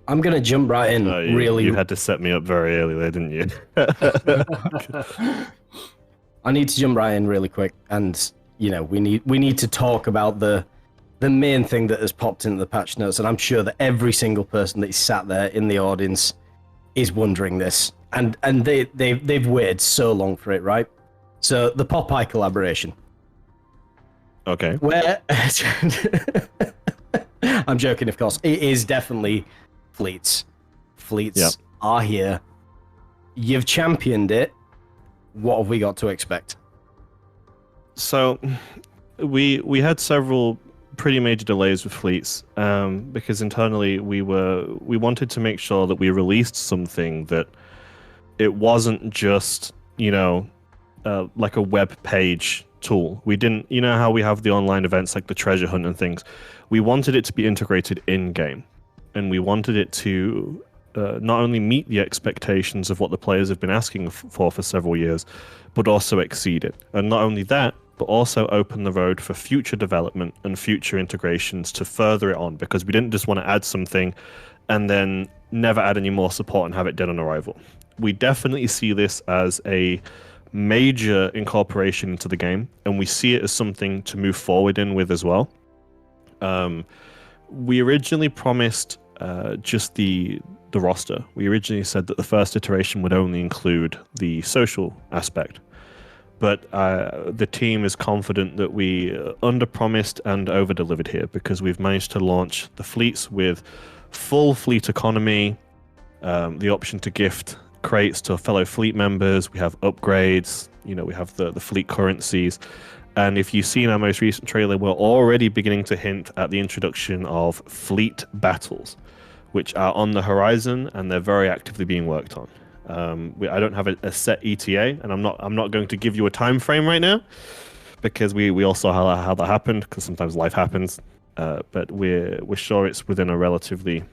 I'm gonna jump right in. You had to set me up very early there, didn't you? I need to jump right in really quick, and we need to talk about the main thing that has popped into the patch notes, and I'm sure that every single person that is sat there in the audience is wondering this, and they've waited so long for it, right? So the Popeye collaboration. Okay. Where I'm joking, of course. It is definitely fleets. Fleets are here. You've championed it. What have we got to expect? So, we had several pretty major delays with fleets because internally we wanted to make sure that we released something that it wasn't just like a web page tool. We didn't, how we have the online events like the treasure hunt and things. We wanted it to be integrated in game, and we wanted it to not only meet the expectations of what the players have been asking for several years, but also exceed it. And not only that, but also open the road for future development and future integrations to further it on, because we didn't just want to add something and then never add any more support and have it dead on arrival. We definitely see this as a major incorporation into the game, and we see it as something to move forward in with as well. We originally promised just the roster. We originally said that the first iteration would only include the social aspect, but the team is confident that we under-promised and over-delivered here, because we've managed to launch the fleets with full fleet economy, the option to gift crates to fellow fleet members. We have upgrades, we have the fleet currencies. And if you've seen our most recent trailer, we're already beginning to hint at the introduction of fleet battles, which are on the horizon, and they're very actively being worked on. I don't have a set ETA, and I'm not going to give you a time frame right now, because we all saw how that happened, because sometimes life happens. But we're sure it's within a relatively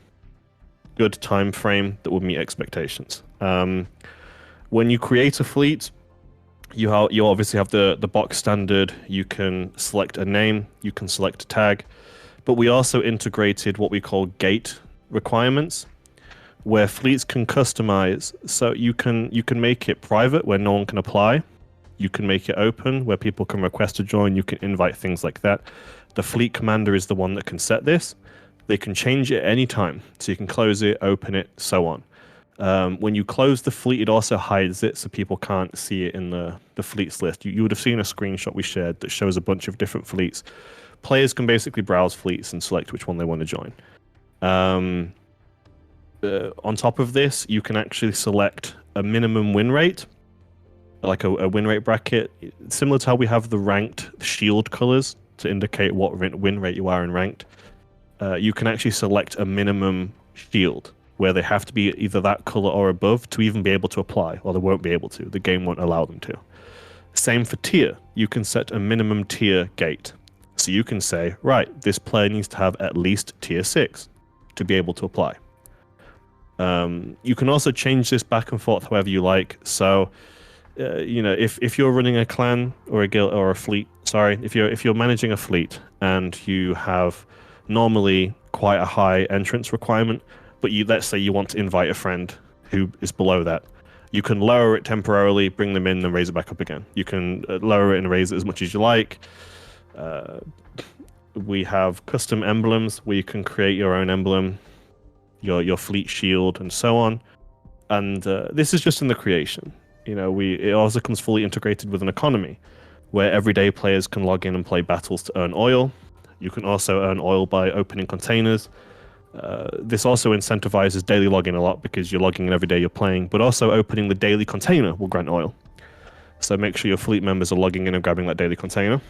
good time frame that will meet expectations. When you create a fleet, you obviously have the box standard. You can select a name, you can select a tag, but we also integrated what we call gate requirements, where fleets can customize. So you can make it private where no one can apply. You can make it open where people can request to join. You can invite things like that. The fleet commander is the one that can set this. They can change it at any time, so you can close it, open it, so on. When you close the fleet, it also hides it, so people can't see it in the fleets list. You would have seen a screenshot we shared that shows a bunch of different fleets. Players can basically browse fleets and select which one they want to join. On top of this, you can actually select a minimum win rate, like a win rate bracket, similar to how we have the ranked shield colors to indicate what win rate you are in ranked. You can actually select a minimum shield where they have to be either that color or above to even be able to apply, or they won't be able to. The game won't allow them to. Same for tier. You can set a minimum tier gate. So you can say, right, this player needs to have at least tier 6 to be able to apply. You can also change this back and forth however you like. So, if you're running a clan or a guild or a fleet, if you're managing a fleet and you have normally quite a high entrance requirement, but let's say you want to invite a friend who is below that, you can lower it temporarily, bring them in, and raise it back up again. You can lower it and raise it as much as you like. We have custom emblems where you can create your own emblem, your fleet shield, and so on. And this is just in the creation. It also comes fully integrated with an economy where everyday players can log in and play battles to earn oil. You can also earn oil by opening containers. This also incentivizes daily login a lot, because you're logging in every day you're playing, but also opening the daily container will grant oil. So make sure your fleet members are logging in and grabbing that daily container.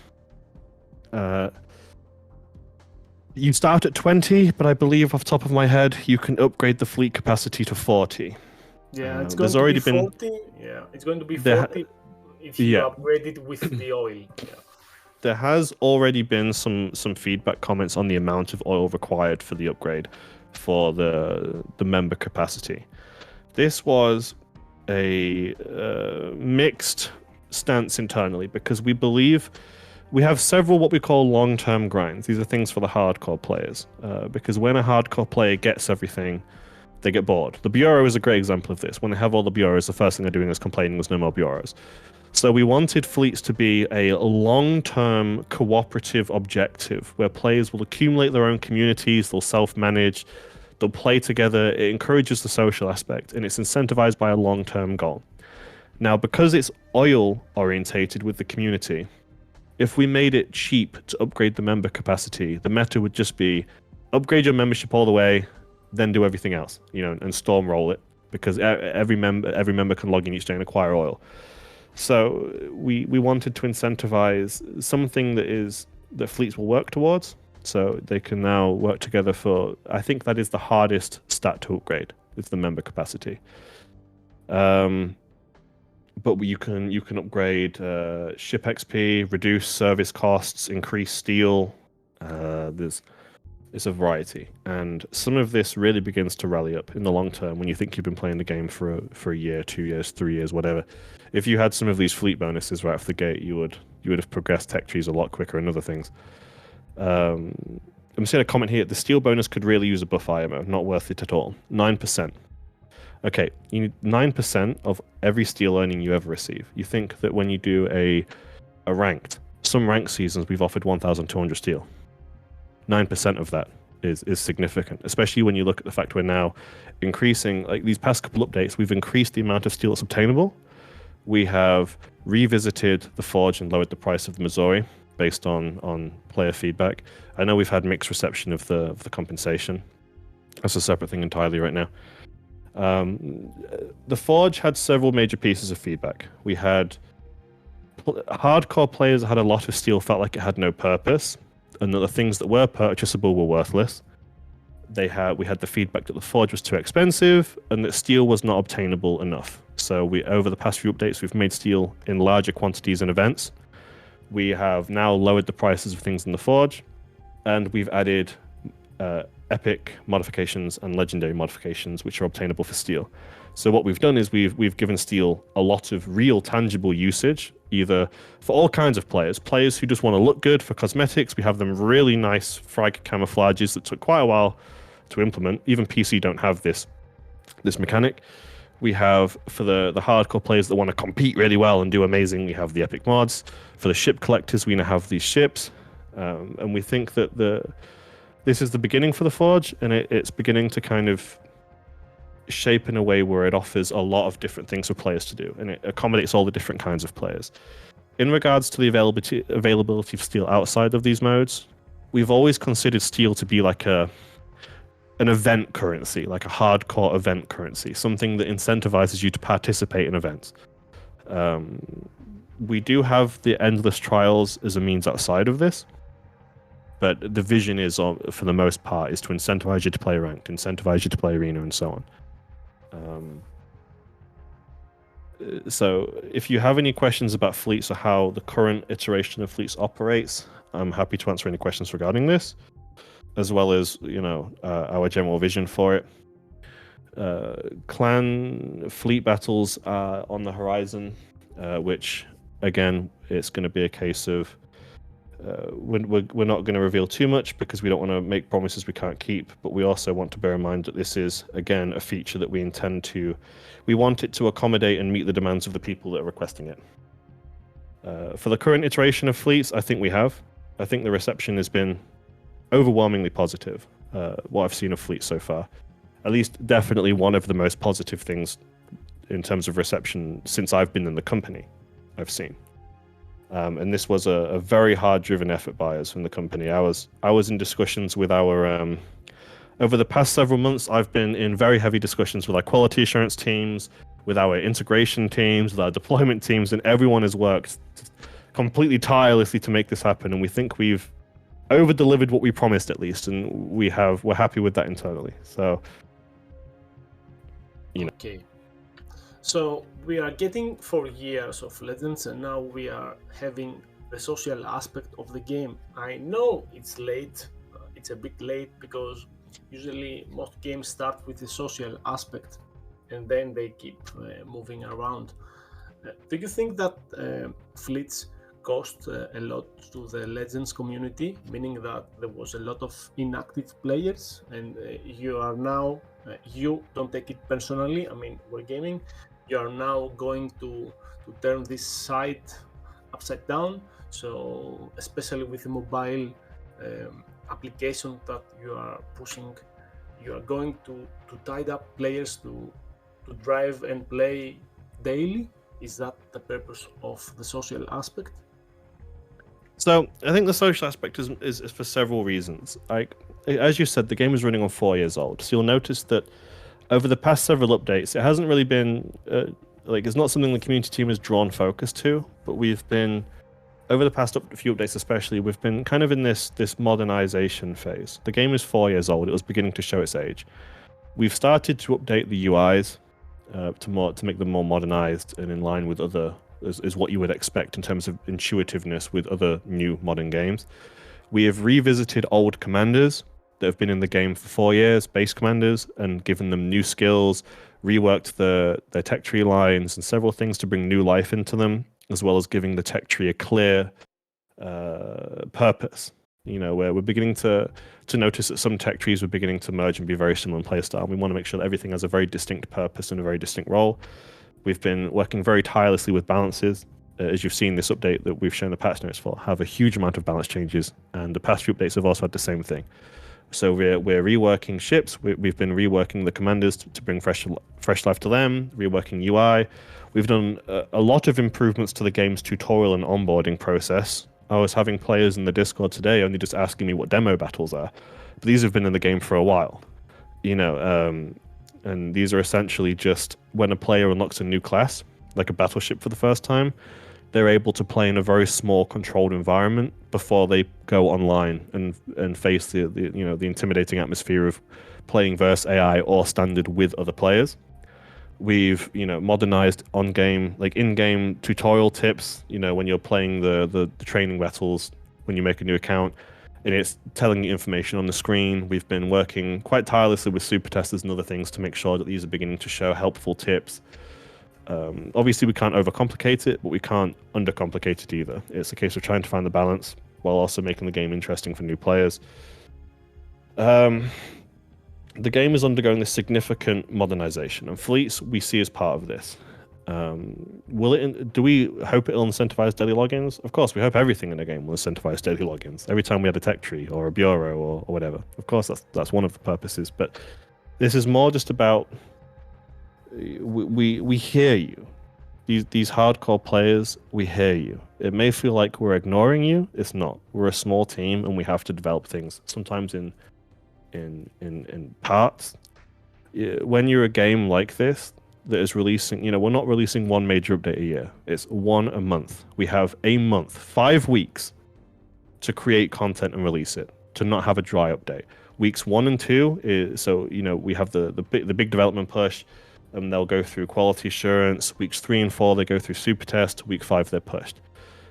You start at 20, but I believe off the top of my head, you can upgrade the fleet capacity to 40. Yeah, it's going to be 40. Yeah, it's going to be 40 if you upgrade it with the oil. Yeah. There has already been some feedback comments on the amount of oil required for the upgrade for the member capacity. This was a mixed stance internally, because we believe we have several what we call long-term grinds. These are things for the hardcore players, because when a hardcore player gets everything, They get bored. The Bureau is a great example of this. When they have all the Bureaus, the first thing they're doing is complaining there's no more Bureaus. So we wanted fleets to be a long-term cooperative objective where players will accumulate their own communities, they'll self-manage, they'll play together. It encourages the social aspect, and it's incentivized by a long-term goal. Now, because it's oil-orientated with the community, if we made it cheap to upgrade the member capacity, the meta would just be upgrade your membership all the way, then do everything else, and storm roll it, because every member can log in each day and acquire oil. So we wanted to incentivize something that fleets will work towards. So they can now work together for, I think that is the hardest stat to upgrade, is the member capacity. But you can upgrade ship XP, reduce service costs, increase steel. It's a variety, and some of this really begins to rally up in the long term when you think you've been playing the game for a year, 2 years, 3 years, whatever. If you had some of these fleet bonuses right off the gate, you would have progressed tech trees a lot quicker and other things. I'm seeing a comment here. The steel bonus could really use a buff IMO. Not worth it at all. 9%. Okay, you need 9% of every steel earning you ever receive. You think that when you do a ranked, some ranked seasons we've offered 1,200 steel. 9% of that is significant, especially when you look at the fact we're now increasing, like these past couple updates, we've increased the amount of steel that's obtainable. We have revisited the Forge and lowered the price of the Missouri based on player feedback. I know we've had mixed reception of the compensation. That's a separate thing entirely right now. The Forge had several major pieces of feedback. We had hardcore players that had a lot of steel felt like it had no purpose, and that the things that were purchasable were worthless. We had the feedback that the Forge was too expensive and that steel was not obtainable enough. So over the past few updates, we've made steel in larger quantities in events. We have now lowered the prices of things in the Forge, and we've added epic modifications and legendary modifications, which are obtainable for steel. So what we've done is we've given steel a lot of real tangible usage, either for all kinds of players who just want to look good for cosmetics. We have them really nice frag camouflages that took quite a while to implement. Even PC don't have this mechanic. We have, for the hardcore players that want to compete really well and do amazing, we have the epic mods. For the ship collectors, we now have these ships. And we think that this is the beginning for the Forge, and it's beginning to kind of shape in a way where it offers a lot of different things for players to do, and it accommodates all the different kinds of players. In regards to the availability of steel outside of these modes, we've always considered steel to be like an event currency, like a hardcore event currency, something that incentivizes you to participate in events. We do have the endless trials as a means outside of this, but the vision is, for the most part, is to incentivize you to play ranked, incentivize you to play arena, and so on. So if you have any questions about fleets or how the current iteration of fleets operates, I'm happy to answer any questions regarding this, as well as our general vision for it. Clan fleet battles are on the horizon, which again, it's going to be a case of we're not going to reveal too much because we don't want to make promises we can't keep, but we also want to bear in mind that this is, again, a feature that we want it to accommodate and meet the demands of the people that are requesting it. For the current iteration of fleets, I think the reception has been overwhelmingly positive, what I've seen of fleets so far. At least definitely one of the most positive things in terms of reception since I've been in the company I've seen. And this was a very hard-driven effort by us from the company. I was in discussions with our over the past several months. I've been in very heavy discussions with our quality assurance teams, with our integration teams, with our deployment teams, and everyone has worked completely tirelessly to make this happen. And we think we've over-delivered what we promised, at least, and we're happy with that internally. So, Okay. So we are getting 4 years of Legends, and now we are having the social aspect of the game. I know it's late, it's a bit late, because usually most games start with the social aspect and then they keep moving around. Do you think that fleets cost a lot to the Legends community, meaning that there was a lot of inactive players, and you are now, you don't take it personally, I mean, we're gaming, you are now going to turn this site upside down. So especially with the mobile application that you are pushing, you are going to tide up players to drive and play daily. Is that the purpose of the social aspect? So I think the social aspect is for several reasons. Like, as you said, the game is running on 4 years old, so you'll notice that over the past several updates, it hasn't really been it's not something the community team has drawn focus to, but we've been, over the past few updates especially, we've been kind of in this modernization phase. The game is 4 years old. It was beginning to show its age. We've started to update the UIs to make them more modernized and in line with other, is what you would expect in terms of intuitiveness with other new modern games. We have revisited old commanders that have been in the game for 4 years, base commanders, and given them new skills, reworked their tech tree lines and several things to bring new life into them, as well as giving the tech tree a clear purpose. You know, where we're beginning to notice that some tech trees were beginning to merge and be very similar in playstyle. We want to make sure that everything has a very distinct purpose and a very distinct role. We've been working very tirelessly with balances. As you've seen, this update that we've shown the patch notes for have a huge amount of balance changes, and the past few updates have also had the same thing. So we're reworking ships. We've been reworking the commanders to bring fresh life to them, reworking UI. We've done a lot of improvements to the game's tutorial and onboarding process. I was having players in the Discord today only just asking me what demo battles are. But these have been in the game for a while, you know, and these are essentially just when a player unlocks a new class, like a battleship for the first time, they're able to play in a very small controlled environment before they go online and face the intimidating atmosphere of playing versus AI or standard with other players. We've modernized in-game tutorial tips. When you're playing the training battles, when you make a new account, and it's telling you information on the screen. We've been working quite tirelessly with super testers and other things to make sure that these are beginning to show helpful tips. Obviously, we can't overcomplicate it, but we can't undercomplicate it either. It's a case of trying to find the balance while also making the game interesting for new players. The game is undergoing this significant modernization, and fleets we see as part of this. Do we hope it'll incentivize daily logins? Of course, we hope everything in the game will incentivize daily logins. Every time we had a tech tree or a bureau or whatever. Of course, that's one of the purposes, but this is more just about we hear you. These hardcore players, we hear you. It may feel like we're ignoring you. It's not. We're a small team, and we have to develop things. Sometimes in parts. When you're a game like this that is releasing, we're not releasing one major update a year. It's one a month. We have a month, 5 weeks to create content and release it, to not have a dry update. Weeks 1 and 2 is we have the big development push, and they'll go through quality assurance. Weeks 3 and 4 they go through super test. Week 5 they're pushed.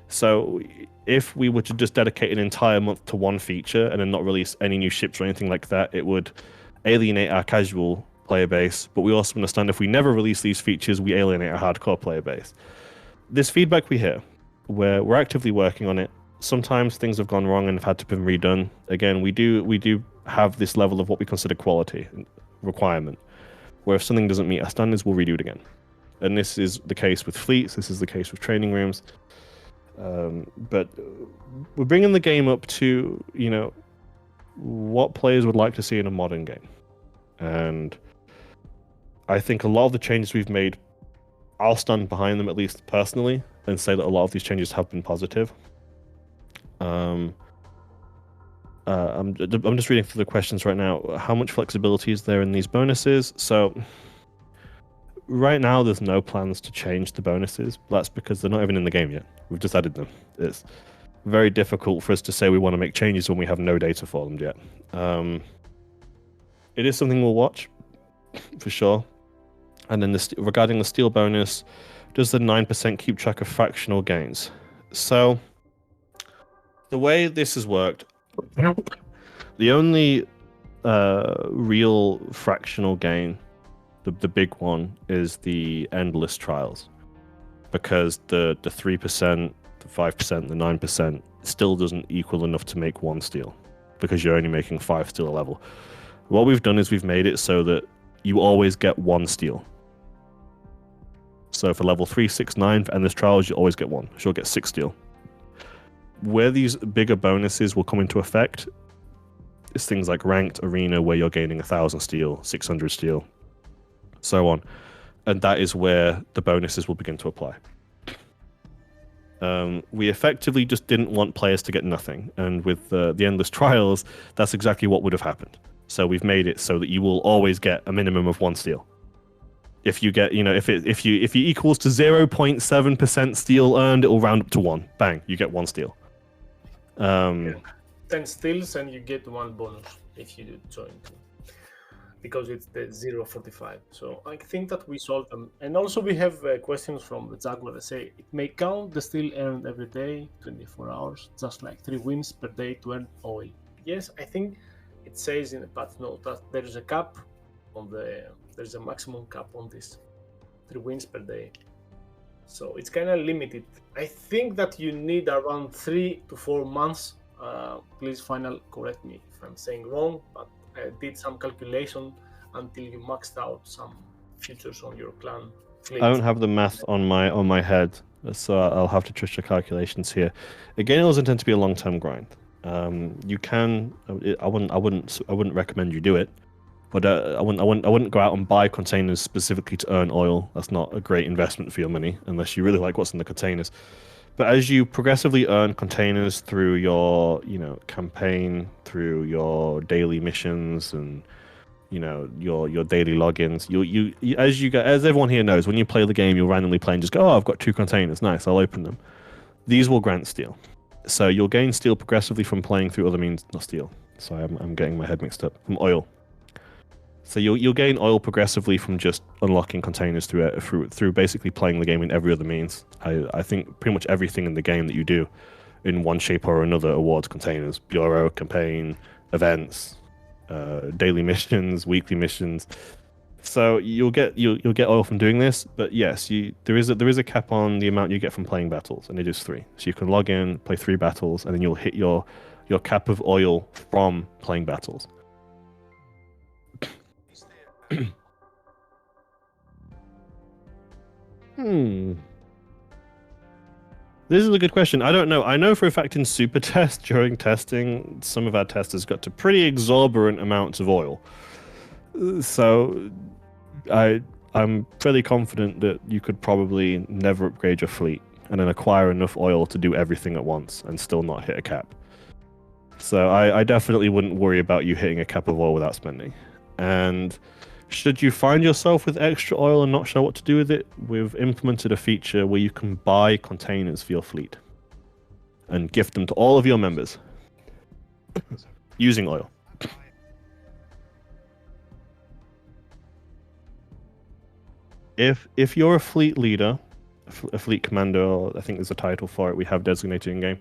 So if we were to just dedicate an entire month to one feature and then not release any new ships or anything like that, it would alienate our casual player base. But we also understand if we never release these features, we alienate our hardcore player base. This feedback we hear, we're actively working on it. Sometimes things have gone wrong and have had to be redone. Again, we do have this level of what we consider quality requirement, where if something doesn't meet our standards, we'll redo it again. And this is the case with fleets. This is the case with training rooms. But we're bringing the game up to what players would like to see in a modern game, and I think a lot of the changes we've made, I'll stand behind them, at least personally, and say that a lot of these changes have been positive. I'm just reading through the questions right now. How much flexibility is there in these bonuses? So right now there's no plans to change the bonuses. That's because they're not even in the game yet. We've just added them. It's very difficult for us to say we want to make changes when we have no data for them yet. It is something we'll watch, for sure. And then regarding the steel bonus, does the 9% keep track of fractional gains? So the way this has worked, the only real fractional gain, the big one, is the endless trials. Because the 3%, the 5%, the 9% still doesn't equal enough to make 1 steel, because you're only making 5 steel a level. What we've done is we've made it so that you always get 1 steel. So for level 3, 6, 9 for Endless Trials, you always get 1. So you'll get 6 steel. Where these bigger bonuses will come into effect is things like Ranked Arena, where you're gaining 1,000 steel, 600 steel, so on. And that is where the bonuses will begin to apply. We effectively just didn't want players to get nothing. And with the Endless Trials, that's exactly what would have happened. So we've made it so that you will always get a minimum of 1 steel. If you get, if you equals to 0.7% steel earned, it will round up to 1. Bang, you get 1 steel. 10 steals and you get 1 bonus if you join, because it's the 0.45. So I think that we solved them. And also we have questions from the Jaguar that say it may count the steel earned every day, 24 hours, just like 3 wins per day to earn oil. Yes, I think it says in the patch note that there is a cap on there's a maximum cap on this, 3 wins per day. So it's kind of limited. I think that you need around 3 to 4 months. Please final correct me if I'm saying wrong, but I did some calculation until you maxed out some features on your clan fleet. I don't have the math on my head, so I'll have to trust your calculations here. Again, it doesn't tend to be a long-term grind. You can. I wouldn't recommend you do it, but I wouldn't go out and buy containers specifically to earn oil. That's not a great investment for your money unless you really like what's in the containers. But as you progressively earn containers through your campaign, through your daily missions, and your daily logins, as everyone here knows, when you play the game, you'll randomly play and just go, oh, I've got 2 containers, nice, I'll open them. These will grant steel. So you'll gain steel progressively from playing through other means, not steel. Sorry, I'm getting my head mixed up. From oil. So you'll gain oil progressively from just unlocking containers through basically playing the game in every other means. I think pretty much everything in the game that you do, in one shape or another, awards containers: bureau, campaign, events, daily missions, weekly missions. So you'll get oil from doing this. But yes, there is a cap on the amount you get from playing battles, and it is 3. So you can log in, play 3 battles, and then you'll hit your cap of oil from playing battles. This is a good question. I don't know. I know for a fact in Super Test, during testing, some of our testers got to pretty exorbitant amounts of oil. So I'm fairly confident that you could probably never upgrade your fleet and then acquire enough oil to do everything at once and still not hit a cap. So I definitely wouldn't worry about you hitting a cap of oil without spending. And should you find yourself with extra oil and not sure what to do with it, we've implemented a feature where you can buy containers for your fleet and gift them to all of your members using oil. If you're a fleet leader, a fleet commander, or I think there's a title for it we have designated in game,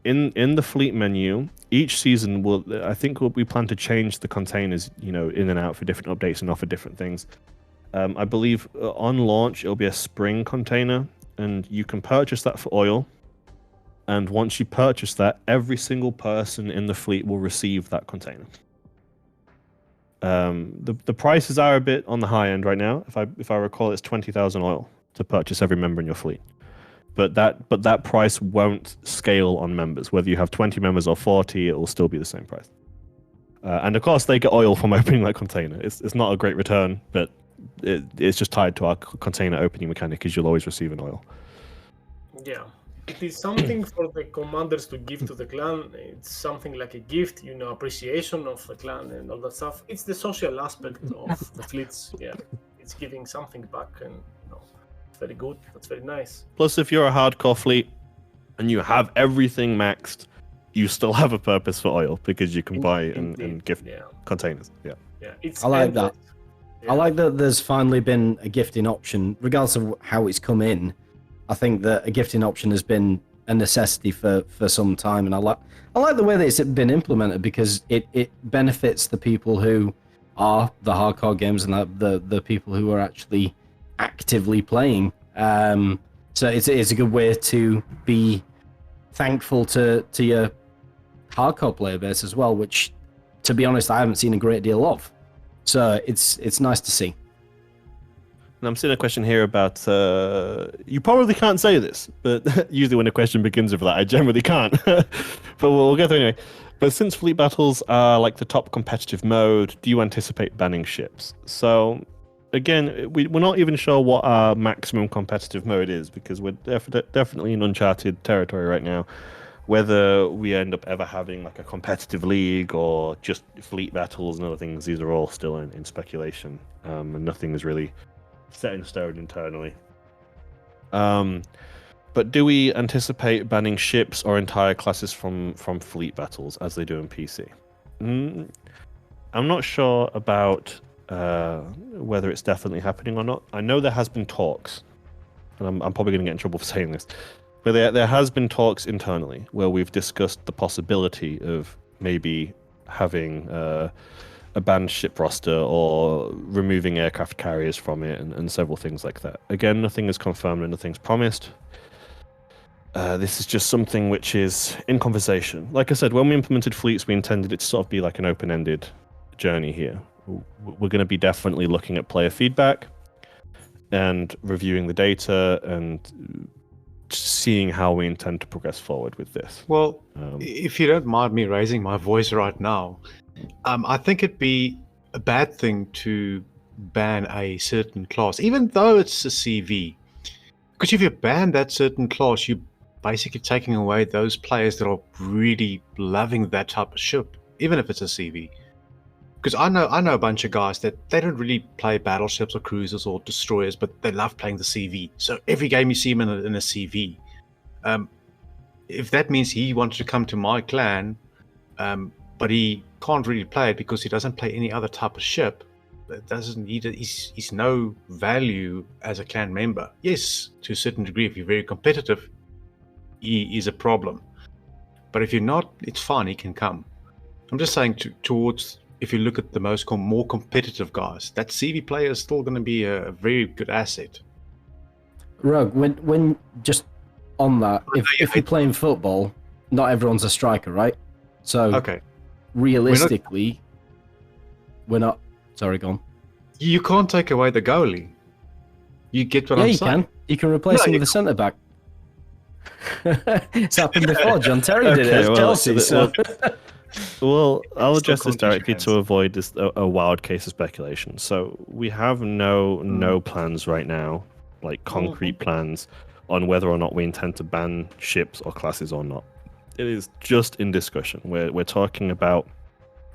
in the fleet menu, each season we plan to change the containers, in and out for different updates and offer different things. I believe on launch it'll be a spring container, and you can purchase that for oil. And once you purchase that, every single person in the fleet will receive that container. The prices are a bit on the high end right now. If I recall, it's 20,000 oil to purchase every member in your fleet. But that price won't scale on members. Whether you have 20 members or 40, it will still be the same price. And of course, they get oil from opening that container. It's not a great return, but it's just tied to our container opening mechanic, because you'll always receive an oil. Yeah, it is something for the commanders to give to the clan. It's something like a gift, appreciation of the clan and all that stuff. It's the social aspect of the fleets. Yeah, it's giving something back, and very good. That's very nice. Plus, if you're a hardcore fleet and you have everything maxed, you still have a purpose for oil, because you can buy and gift containers. Yeah. It's I like that. I like that there's finally been a gifting option, regardless of how it's come in. I think that a gifting option has been a necessity for some time, and I like the way that it's been implemented, because it benefits the people who are the hardcore gamers and the people who are actually actively playing. So it's a good way to be thankful to your hardcore player base as well, which, to be honest, I haven't seen a great deal of. So it's nice to see. And I'm seeing a question here about, you probably can't say this, but usually when a question begins with that, I generally can't. But we'll get through anyway. But since fleet battles are like the top competitive mode, do you anticipate banning ships? So, again, we're not even sure what our maximum competitive mode is, because we're definitely in uncharted territory right now. Whether we end up ever having like a competitive league or just fleet battles and other things, these are all still in speculation, and nothing is really set in stone internally. But do we anticipate banning ships or entire classes from fleet battles as they do in PC? I'm not sure about whether it's definitely happening or not. I know there has been talks, and I'm probably going to get in trouble for saying this, but there has been talks internally where we've discussed the possibility of maybe having a banned ship roster or removing aircraft carriers from it and several things like that. Again, nothing is confirmed and nothing's promised. This is just something which is in conversation. Like I said, when we implemented fleets, we intended it to sort of be like an open-ended journey here. We're going to be definitely looking at player feedback and reviewing the data and seeing how we intend to progress forward with this. Well, if you don't mind me raising my voice right now, I think it'd be a bad thing to ban a certain class, even though it's a CV. Because if you ban that certain class, you're basically taking away those players that are really loving that type of ship, even if it's a CV. Because I know a bunch of guys that they don't really play battleships or cruisers or destroyers, but they love playing the CV. So every game you see him in a CV. If that means he wants to come to my clan, but he can't really play it because he doesn't play any other type of ship, he's no value as a clan member. Yes, to a certain degree, if you're very competitive, he is a problem. But if you're not, it's fine, he can come. I'm just saying towards, if you look at the more competitive guys, that CV player is still going to be a very good asset. Rogue, when just on that, if you're playing football, not everyone's a striker, right? So okay, realistically, we're not. Sorry, go on. You can't take away the goalie. You get what I'm saying? You can replace him with a centre back. It's happened before. John Terry did it at Chelsea. So. Well, I'll address this directly to avoid a wild case of speculation. So we have no plans right now, like concrete plans, on whether or not we intend to ban ships or classes or not. It is just in discussion. We're talking about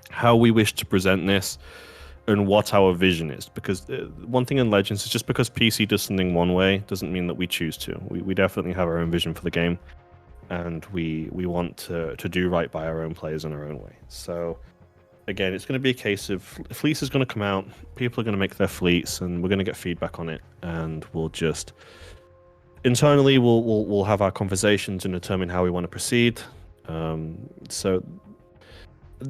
how we wish to present this and what our vision is. Because one thing in Legends is just because PC does something one way doesn't mean that we choose to. We definitely have our own vision for the game. And we want to do right by our own players in our own way. So, again, it's going to be a case of fleets is going to come out, people are going to make their fleets, and we're going to get feedback on it, and we'll just internally we'll have our conversations and determine how we want to proceed. So,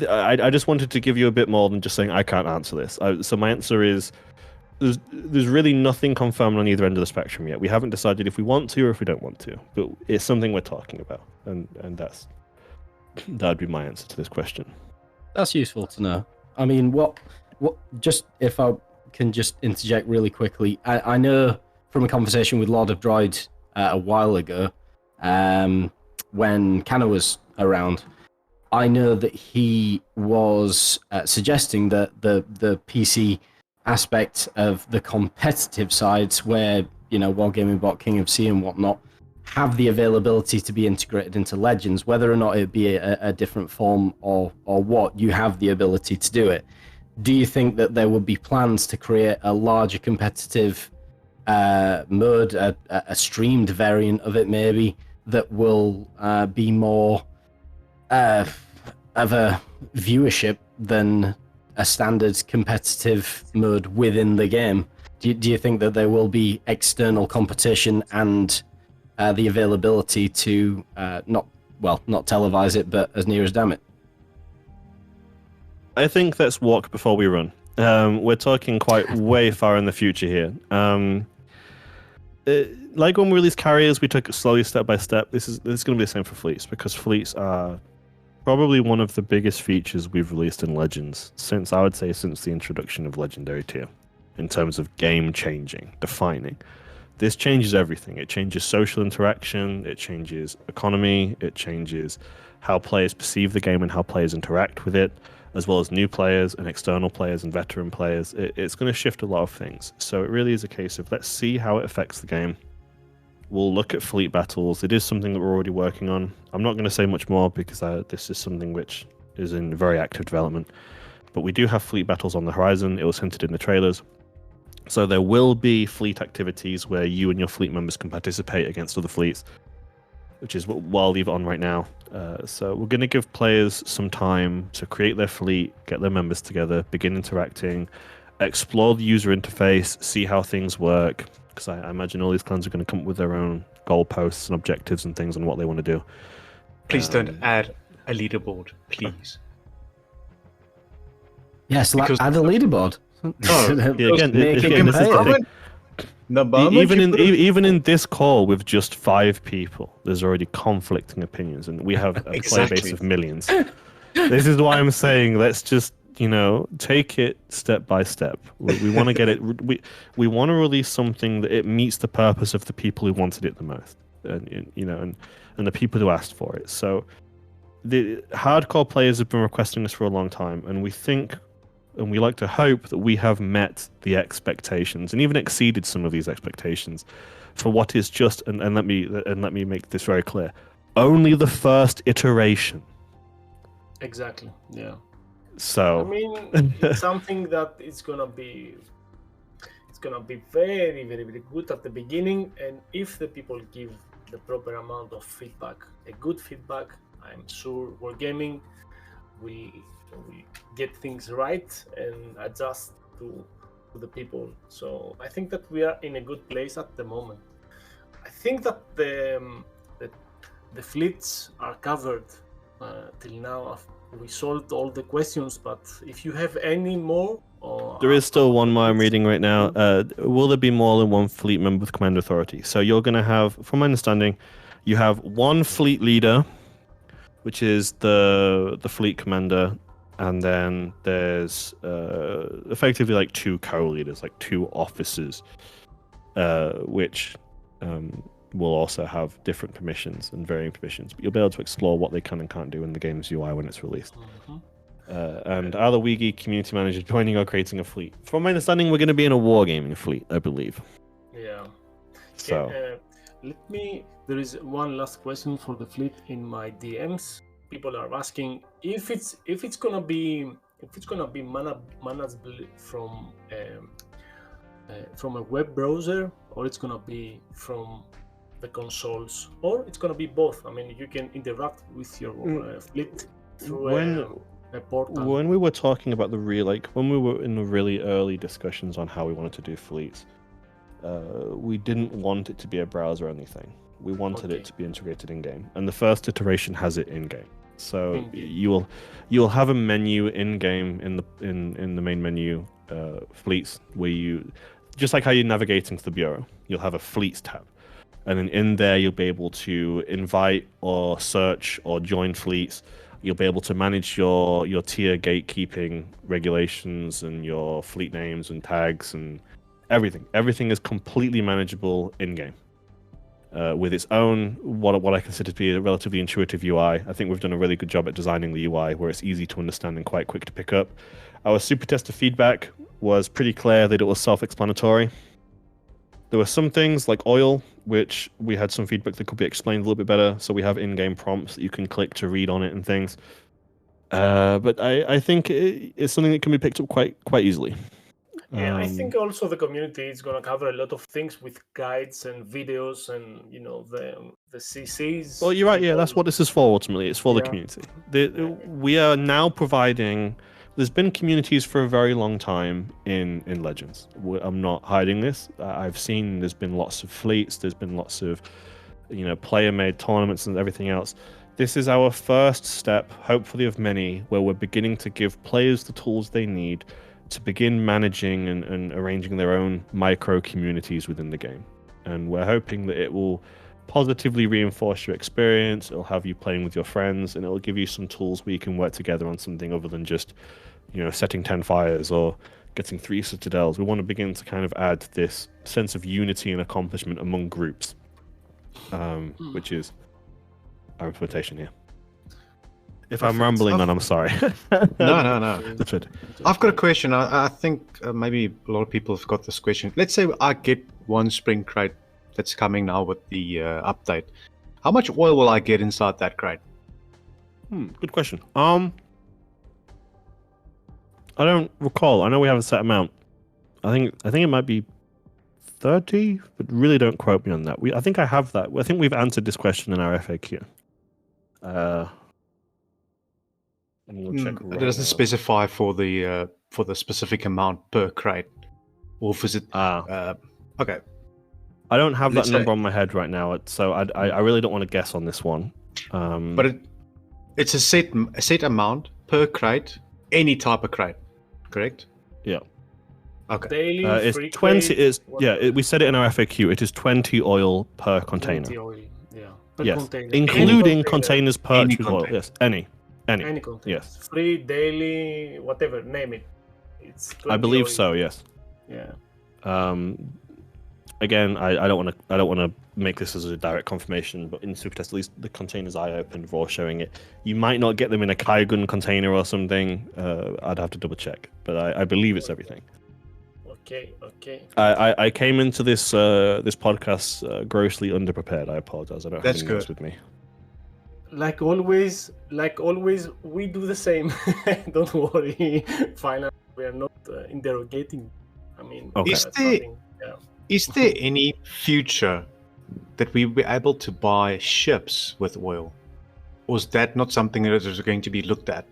I just wanted to give you a bit more than just saying I can't answer this. So my answer is there's really nothing confirmed on either end of the spectrum yet. We haven't decided if we want to or if we don't want to, but it's something we're talking about, and that'd be my answer to this question. That's useful to know. I mean, what just if I can just interject really quickly, I know from a conversation with Lord of Droid a while ago, when Canna was around, I know that he was suggesting that the PC aspect of the competitive sides where, Wargaming Bot, King of Sea and whatnot, have the availability to be integrated into Legends, whether or not it be a different form or what, you have the ability to do it. Do you think that there would be plans to create a larger competitive mode, a streamed variant of it maybe, that will be more of a viewership than a standard competitive mode within the game? Do you think that there will be external competition and the availability to not televise it, but as near as damn it? I think let's walk before we run. We're talking quite way far in the future here. like when we released carriers, we took it slowly, step by step. This is going to be the same for fleets, because fleets are probably one of the biggest features we've released in Legends since the introduction of Legendary Tier, in terms of game changing, defining. This changes everything. It changes social interaction, it changes economy, it changes how players perceive the game and how players interact with it, as well as new players and external players and veteran players. It's going to shift a lot of things. So it really is a case of, let's see how it affects the game. We'll look at fleet battles. It is something that we're already working on. I'm not going to say much more because this is something which is in very active development. But we do have fleet battles on the horizon. It was hinted in the trailers. So there will be fleet activities where you and your fleet members can participate against other fleets, which is what I'll leave it on right now. So we're going to give players some time to create their fleet, get their members together, begin interacting, explore the user interface, see how things work. Because I imagine all these clans are going to come up with their own goalposts and objectives and things on what they want to do. Please don't add a leaderboard, please. Yes, Because- add a leaderboard. Even in this call with just 5 people, there's already conflicting opinions, and we have a player base of millions. This is why I'm saying let's just take it step by step. We want to get it. We want to release something that it meets the purpose of the people who wanted it the most, and the people who asked for it. So the hardcore players have been requesting this for a long time, and we think, and we like to hope that we have met the expectations and even exceeded some of these expectations for what is just. And let me make this very clear: only the first iteration. Exactly. Yeah. So I mean, it's something that it's gonna be very, very, very good at the beginning, and if the people give the proper amount of feedback, a good feedback, I'm sure Wargaming will get things right and adjust to the people. So I think that we are in a good place at the moment. I think that the fleets are covered till now. We solved all the questions, but if you have any more, there is still one more I'm reading right now. Will there be more than one fleet member with command authority? So you're going to have, from my understanding, you have one fleet leader, which is the fleet commander, and then there's effectively like 2 co-leaders, like 2 officers, which will also have different permissions and varying permissions, but you'll be able to explore what they can and can't do in the game's UI when it's released. And are the Wiki community manager joining or creating a fleet? From my understanding, we're going to be in a wargaming fleet, I believe. Yeah. So there is one last question for the fleet in my DMs. People are asking if it's gonna be manageable from a web browser, or it's gonna be from the consoles, or it's gonna be both. I mean, you can interact with your fleet through a portal. When we were talking about when we were in the really early discussions on how we wanted to do fleets, we didn't want it to be a browser-only thing. We wanted it to be integrated in-game, and the first iteration has it in-game. So you will have a menu in-game in the main menu, fleets, where you, just like how you're navigating to the bureau, you'll have a fleets tab, and then in there you'll be able to invite or search or join fleets. You'll be able to manage your tier gatekeeping regulations and your fleet names and tags and everything. Everything is completely manageable in-game. With its own, what I consider to be a relatively intuitive UI. I think we've done a really good job at designing the UI where it's easy to understand and quite quick to pick up. Our super tester feedback was pretty clear that it was self-explanatory. There were some things like oil, which we had some feedback that could be explained a little bit better, so we have in-game prompts that you can click to read on it and things. But I think it's something that can be picked up quite easily. Yeah, I think also the community is going to cover a lot of things with guides and videos and, the CCs. Well, you're right. Yeah, that's what this is for ultimately. It's for the community. We are now providing... There's been communities for a very long time in Legends. I'm not hiding this. I've seen there's been lots of fleets. There's been lots of, player-made tournaments and everything else. This is our first step, hopefully of many, where we're beginning to give players the tools they need to begin managing and arranging their own micro communities within the game. and we're hoping that it will positively reinforce your experience. It'll have you playing with your friends, and it'll give you some tools where you can work together on something other than just, setting 10 fires or getting 3 citadels. We want to begin to kind of add this sense of unity and accomplishment among groups, which is our implementation here. If I'm rambling on, I'm sorry. No. That's it. I've got a question. I think maybe a lot of people have got this question. Let's say I get one spring crate that's coming now with the update. How much oil will I get inside that crate? Good question. I don't recall. I know we have a set amount. I think it might be 30, but really don't quote me on that. I think I have that. I think we've answered this question in our FAQ. We'll check It doesn't specify for the specific amount per crate, or is it? Okay. I don't have that number on my head right now, so I really don't want to guess on this one. But it's a set amount per crate, any type of crate, correct? Yeah. Okay. Daily, it's free 20. crate, Is we said it in our FAQ. It is 20 oil per container. 20 oil, yeah. Per Yes, container. including Any containers purchased with oil. container. Yes, any. Any container. Yes. Free, daily, whatever, name it. It's 20 I believe oil. so. Yes. Yeah. Again, I don't want to make this as a direct confirmation, but in Super Test, at least the containers I opened were all showing it. You might not get them in a Kaigun container or something. I'd have to double check, but I believe it's everything. Okay. I came into this this podcast grossly underprepared. I apologize. I don't have any notes with me. Like always, we do the same. Don't worry. Finally, we are not interrogating. I mean, Okay. Is there any future that we will be able to buy ships with oil, or is that not something that is going to be looked at?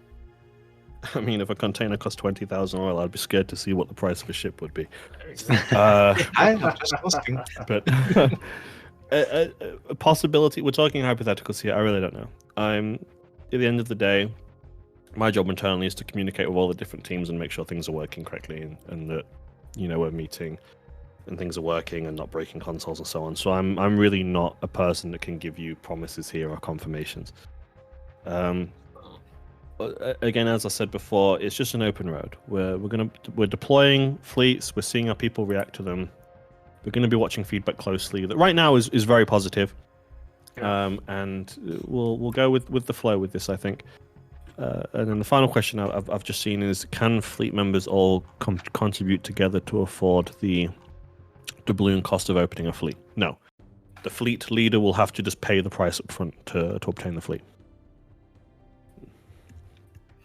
I mean, if a container cost 20,000 oil, I'd be scared to see what the price of a ship would be. I'm just asking. But a possibility. We're talking hypotheticals here. I really don't know. At the end of the day, my job internally is to communicate with all the different teams and make sure things are working correctly, and that we're meeting and things are working and not breaking consoles and so on. So I'm really not a person that can give you promises here or confirmations. Again, as I said before, it's just an open road. We're deploying fleets. We're seeing how people react to them. We're going to be watching feedback closely. That right now is very positive. And we'll go with the flow with this, I think. And then the final question I've just seen is: can fleet members all contribute together to afford the doubloon cost of opening a fleet? No, the fleet leader will have to just pay the price up front to obtain the fleet.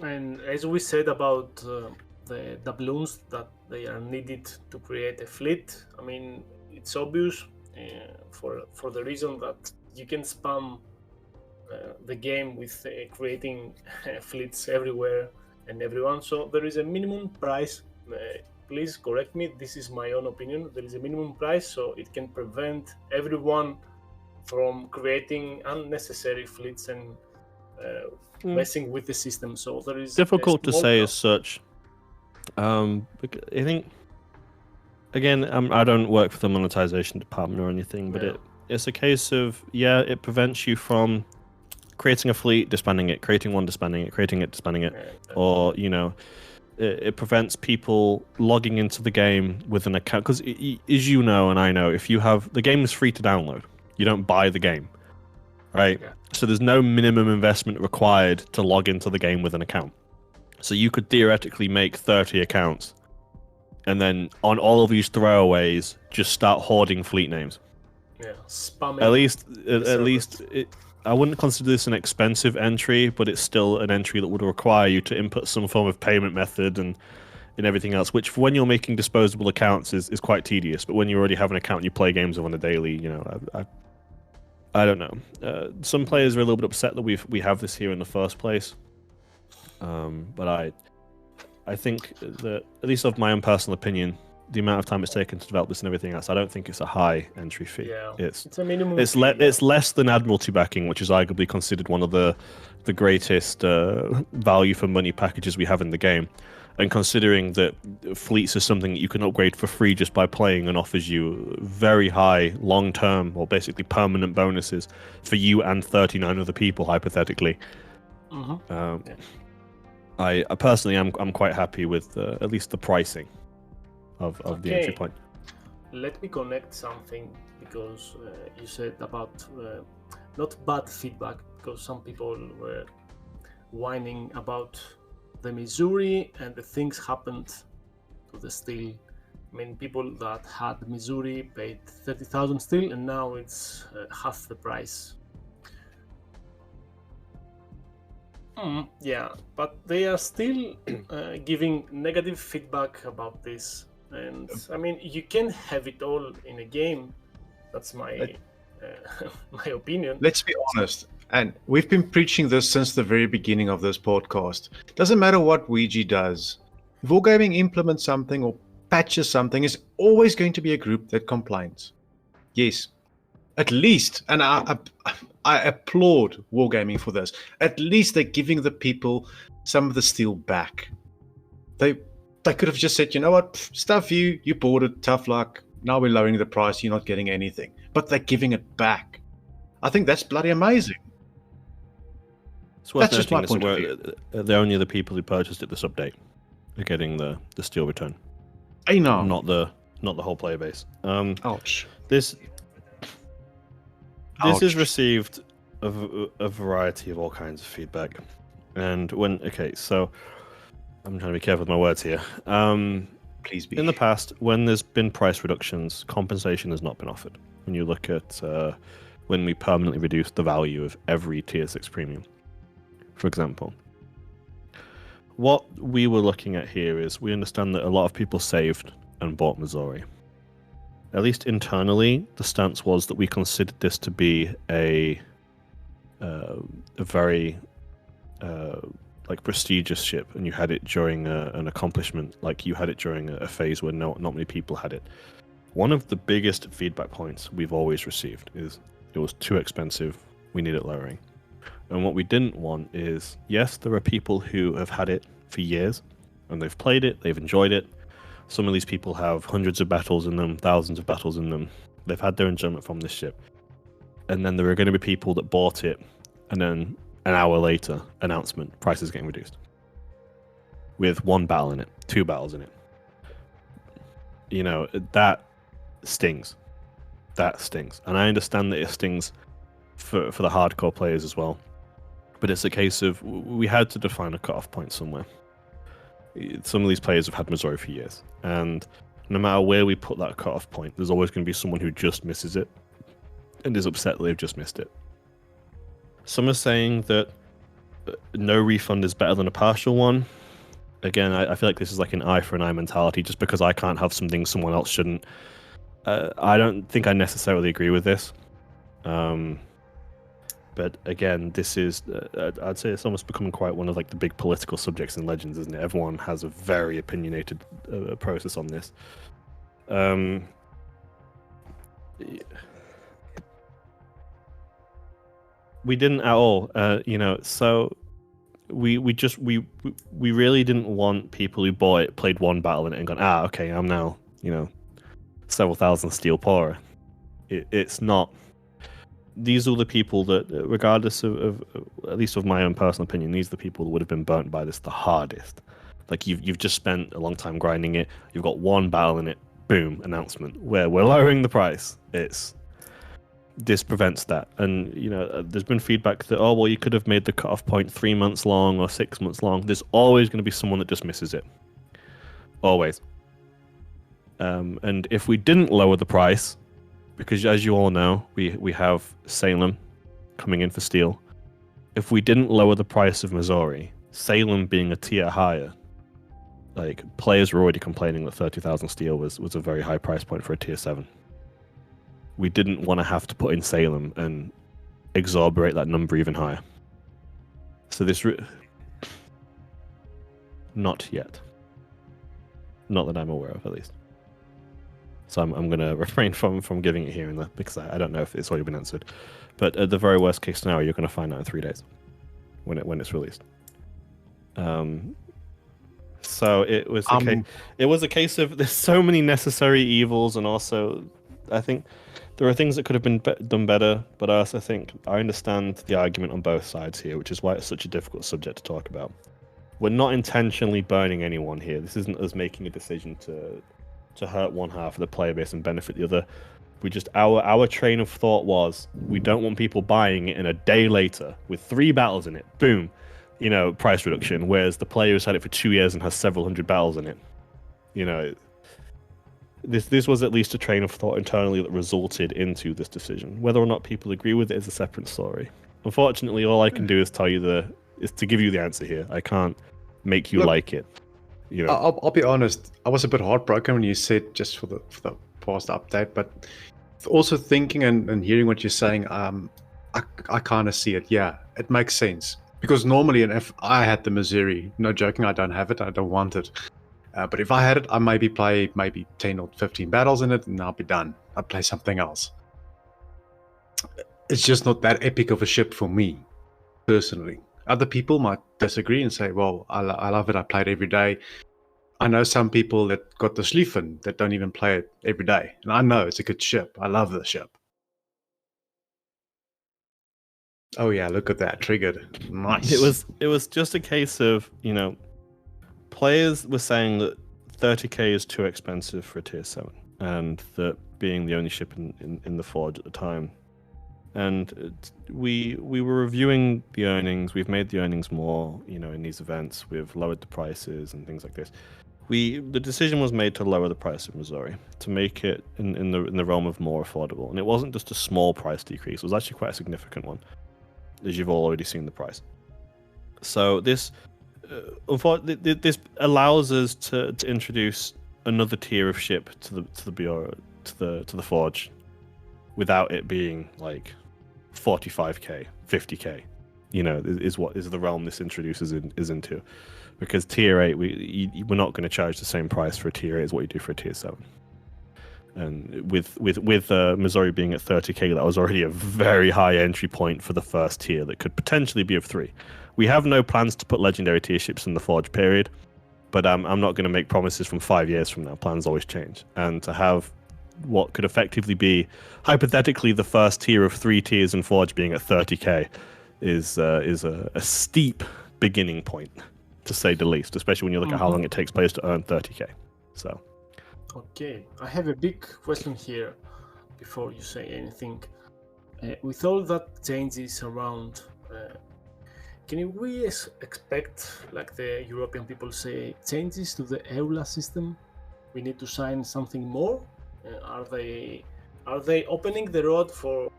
And as we said about the doubloons that they are needed to create a fleet, I mean, it's obvious for the reason that you can spam the game with creating fleets everywhere and everyone. So there is a minimum price. Please correct me, this is my own opinion. There is a minimum price, so it can prevent everyone from creating unnecessary fleets and messing with the system. So there is difficult to say as such. I think, again, I don't work for the monetization department or anything, but it's a case of, it prevents you from creating a fleet, disbanding it, creating one, disbanding it, creating it, disbanding it, or it prevents people logging into the game with an account. Because as you know, and I know, if you have the game is free to download, you don't buy the game, right? So there's no minimum investment required to log into the game with an account. So you could theoretically make 30 accounts, and then on all of these throwaways, just start hoarding fleet names. Yeah, spamming. At least I wouldn't consider this an expensive entry, but it's still an entry that would require you to input some form of payment method and everything else, which when you're making disposable accounts is quite tedious. But when you already have an account and you play games on a daily, I don't know. Some players are a little bit upset that we have this here in the first place. But I think that, at least of my own personal opinion, the amount of time it's taken to develop this and everything else, I don't think it's a high entry fee. Yeah, it's a minimum. It's less than Admiralty backing, which is arguably considered one of the greatest value for money packages we have in the game. And considering that fleets is something that you can upgrade for free just by playing and offers you very high long-term or basically permanent bonuses for you and 39 other people, hypothetically. I personally I'm quite happy with at least the pricing of the entry point. Let me connect something, because you said about not bad feedback, because some people were whining about the Missouri and the things happened to the steel. I mean, people that had Missouri paid 30,000 steel, and now it's half the price. Yeah, but they are still giving negative feedback about this. And I mean, you can have it all in a game. That's my my opinion. Let's be honest, and we've been preaching this since the very beginning of this podcast. Doesn't matter what Ouija does. If Wargaming implements something or patches something, is always going to be a group that complains. Yes, at least, and I applaud Wargaming for this. At least they're giving the people some of the steel back. They could have just said, you know what, stuff you bought it, tough luck. Now we're lowering the price, you're not getting anything. But they're giving it back. I think that's bloody amazing. It's worth That's just my noting point of view. the only the people who purchased it this update are getting the steel return. I know. Not the whole player base. Ouch. This Ouch. has received a variety of all kinds of feedback, and so I'm trying to be careful with my words here. Please be. In the past, when there's been price reductions, compensation has not been offered. When you look at when we permanently reduced the value of every tier 6 premium, for example. What we were looking at here is we understand that a lot of people saved and bought Missouri. At least internally, the stance was that we considered this to be a very prestigious ship, and you had it during an accomplishment, like you had it during a phase where not many people had it. One of the biggest feedback points we've always received is it was too expensive, we need it lowering. And what we didn't want is, yes, there are people who have had it for years, and they've played it, they've enjoyed it. Some of these people have hundreds of battles in them, thousands of battles in them. They've had their enjoyment from this ship. And then there are going to be people that bought it, and then an hour later, announcement, price is getting reduced. With 1 battle in it, 2 battles in it. You know, that stings. That stings. And I understand that it stings for the hardcore players as well. But it's a case of, we had to define a cutoff point somewhere. Some of these players have had Missouri for years. And no matter where we put that cutoff point, there's always going to be someone who just misses it and is upset that they've just missed it. Some are saying that no refund is better than a partial one. Again, I feel like this is like an eye for an eye mentality. Just because I can't have something, someone else shouldn't. I don't think I necessarily agree with this. But again, this is, I'd say it's almost becoming quite one of like the big political subjects in Legends, isn't it? Everyone has a very opinionated process on this. We didn't at all, so we really didn't want people who bought it, played 1 battle in it and gone, okay, I'm now, several thousand steel poorer. It's not. These are the people that, regardless of at least of my own personal opinion, these are the people that would have been burnt by this the hardest. Like you've just spent a long time grinding it. You've got 1 battle in it. Boom, announcement. Where we're lowering the price. This prevents that. And there's been feedback that you could have made the cutoff point 3 months long or 6 months long. There's always going to be someone that just misses it. Always. And if we didn't lower the price, because as you all know, we have Salem coming in for steel. If we didn't lower the price of Missouri, Salem being a tier higher, like players were already complaining that 30,000 steel was a very high price point for a tier 7. We didn't want to have to put in Salem and exorbitate that number even higher. So this not yet. Not that I'm aware of, at least. So I'm going to refrain from giving it here and there, because I don't know if it's already been answered. But at the very worst case scenario, you're going to find out in 3 days when it's released. So it was a case of there's so many necessary evils, and also I think there are things that could have been done better. But I also think I understand the argument on both sides here, which is why it's such a difficult subject to talk about. We're not intentionally burning anyone here. This isn't us making a decision to hurt one half of the player base and benefit the other. We just our train of thought was we don't want people buying it and a day later with 3 battles in it, boom, price reduction. Whereas the player who's had it for 2 years and has several hundred battles in it, this was at least a train of thought internally that resulted into this decision. Whether or not people agree with it is a separate story. Unfortunately, all I can do is tell you is to give you the answer here. I can't make you like it. I'll be honest. I was a bit heartbroken when you said just for the past update, but also thinking and hearing what you're saying, I kind of see it. Yeah, it makes sense because normally, and if I had the Missouri, no joking, I don't have it. I don't want it. But if I had it, I maybe play 10 or 15 battles in it, and I'll be done. I'd play something else. It's just not that epic of a ship for me, personally. Other people might disagree and say, well, I love it, I play it every day. I know some people that got the Schlieffen that don't even play it every day. And I know it's a good ship. I love the ship. Oh yeah, look at that. Triggered. Nice. It was just a case of, players were saying that 30k is too expensive for a tier 7. And that being the only ship in the Forge at the time. And we were reviewing the earnings. We've made the earnings more, in these events. We've lowered the prices and things like this. The decision was made to lower the price of Missouri, to make it in the realm of more affordable. And it wasn't just a small price decrease. It was actually quite a significant one, as you've already seen the price. So this allows us to introduce another tier of ship to the Forge, without it being like 45k, 50k, is the realm this introduces into, because tier 8 we're not going to charge the same price for a tier 8 as what you do for a tier 7. And with Missouri being at 30k, that was already a very high entry point for the first tier that could potentially be of 3. We have no plans to put legendary tier ships in the Forge period, but I'm not going to make promises from 5 years from now. Plans always change, and to have what could effectively be, hypothetically, the first tier of 3 tiers in Forge being at 30k is a steep beginning point, to say the least, especially when you look at how long it takes players to earn 30k. So, okay, I have a big question here before you say anything. With all that changes around, can we expect, like the European people say, changes to the EULA system? We need to sign something more? Are they opening the road for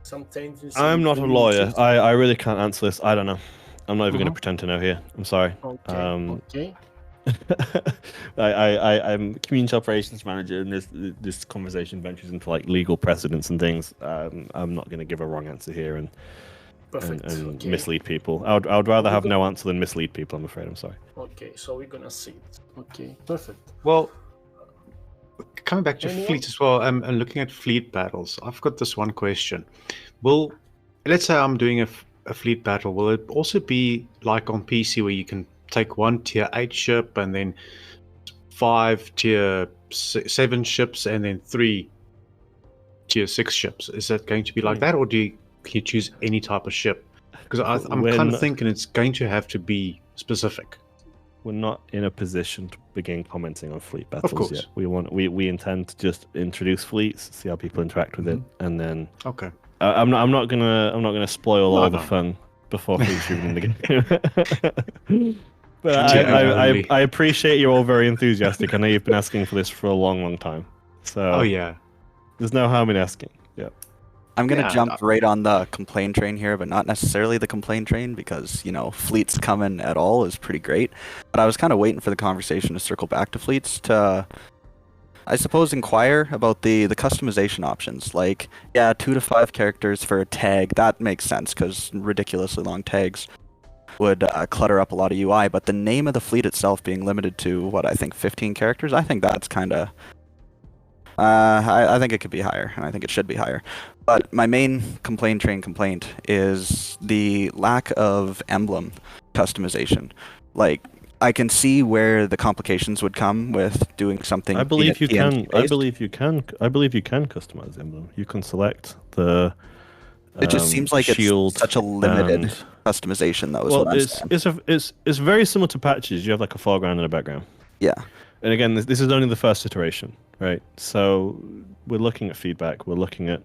some changes? I'm not a lawyer. I really can't answer this. I don't know. I'm not even going to pretend to know here. I'm sorry. Okay. I'm community operations manager, and this conversation ventures into like legal precedents and things. I'm not going to give a wrong answer here and mislead people. I would rather have no answer than mislead people. I'm afraid. I'm sorry. Okay, so we're gonna see it. Okay, perfect. Well, coming back to fleet as well, and looking at fleet battles, I've got this one question. Let's say I'm doing a fleet battle, will it also be like on PC where you can take 1 tier 8 ship and then 5 tier 7 ships and then 3 tier 6 ships? Is that going to be like that, or can you choose any type of ship? Because I'm kind of thinking it's going to have to be specific. We're not in a position to begin commenting on fleet battles of course. Yet. We intend to just introduce fleets, see how people interact with it, and then. Okay. I'm not gonna spoil all the fun before fleets even in the game. But I appreciate you're all very enthusiastic. I know you've been asking for this for a long time. So. Oh yeah. There's no harm in asking. Yeah. I'm going to jump right on the complaint train here, but not necessarily the complaint train, because, fleets coming at all is pretty great. But I was kind of waiting for the conversation to circle back to fleets to, I suppose, inquire about the customization options. Like, 2 to 5 characters for a tag, that makes sense, because ridiculously long tags would clutter up a lot of UI. But the name of the fleet itself being limited to, I think 15 characters, I think that's kind of... I think it could be higher, and I think it should be higher. But my main complaint is the lack of emblem customization. Like, I can see where the complications would come with doing something. I believe you can. PNG I based. believe you can. I believe you can customize the emblem. You can select the. It just seems like shield it's such a limited and- customization. That was Well, what I'm saying. it's very similar to patches. You have like a foreground and a background. Yeah. And again, this is only the first iteration, right? So we're looking at feedback. We're looking at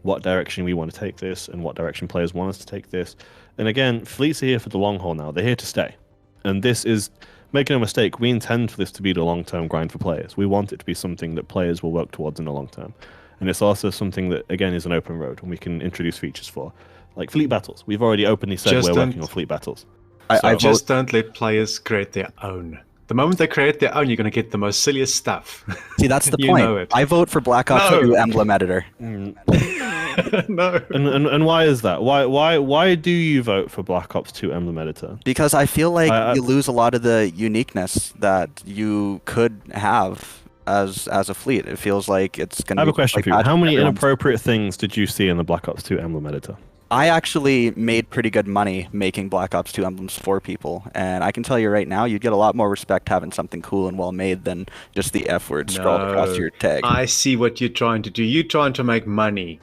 what direction we want to take this and what direction players want us to take this. And again, fleets are here for the long haul now. They're here to stay. And this is, make no mistake, we intend for this to be the long-term grind for players. We want it to be something that players will work towards in the long term. And it's also something that, again, is an open road and we can introduce features for. Like fleet battles. We've already openly said Just we're don't- working on fleet battles. I Just don't let players create their own. The moment they create their own, you're going to get the most silliest stuff. See, that's the You point. know it. I vote for Black Ops No. 2 emblem editor. No. And why is that? Why do you vote for Black Ops 2 emblem editor? Because I feel like I- you lose a lot of the uniqueness that you could have as a fleet. It feels like it's going to I be have a question like for you. that How many everyone's- inappropriate things did you see in the Black Ops 2 emblem editor? I actually made pretty good money making Black Ops 2 emblems for people, and I can tell you right now, you'd get a lot more respect having something cool and well made than just the F word scrawled across No. your tag. I see what you're trying to do. You're trying to make money.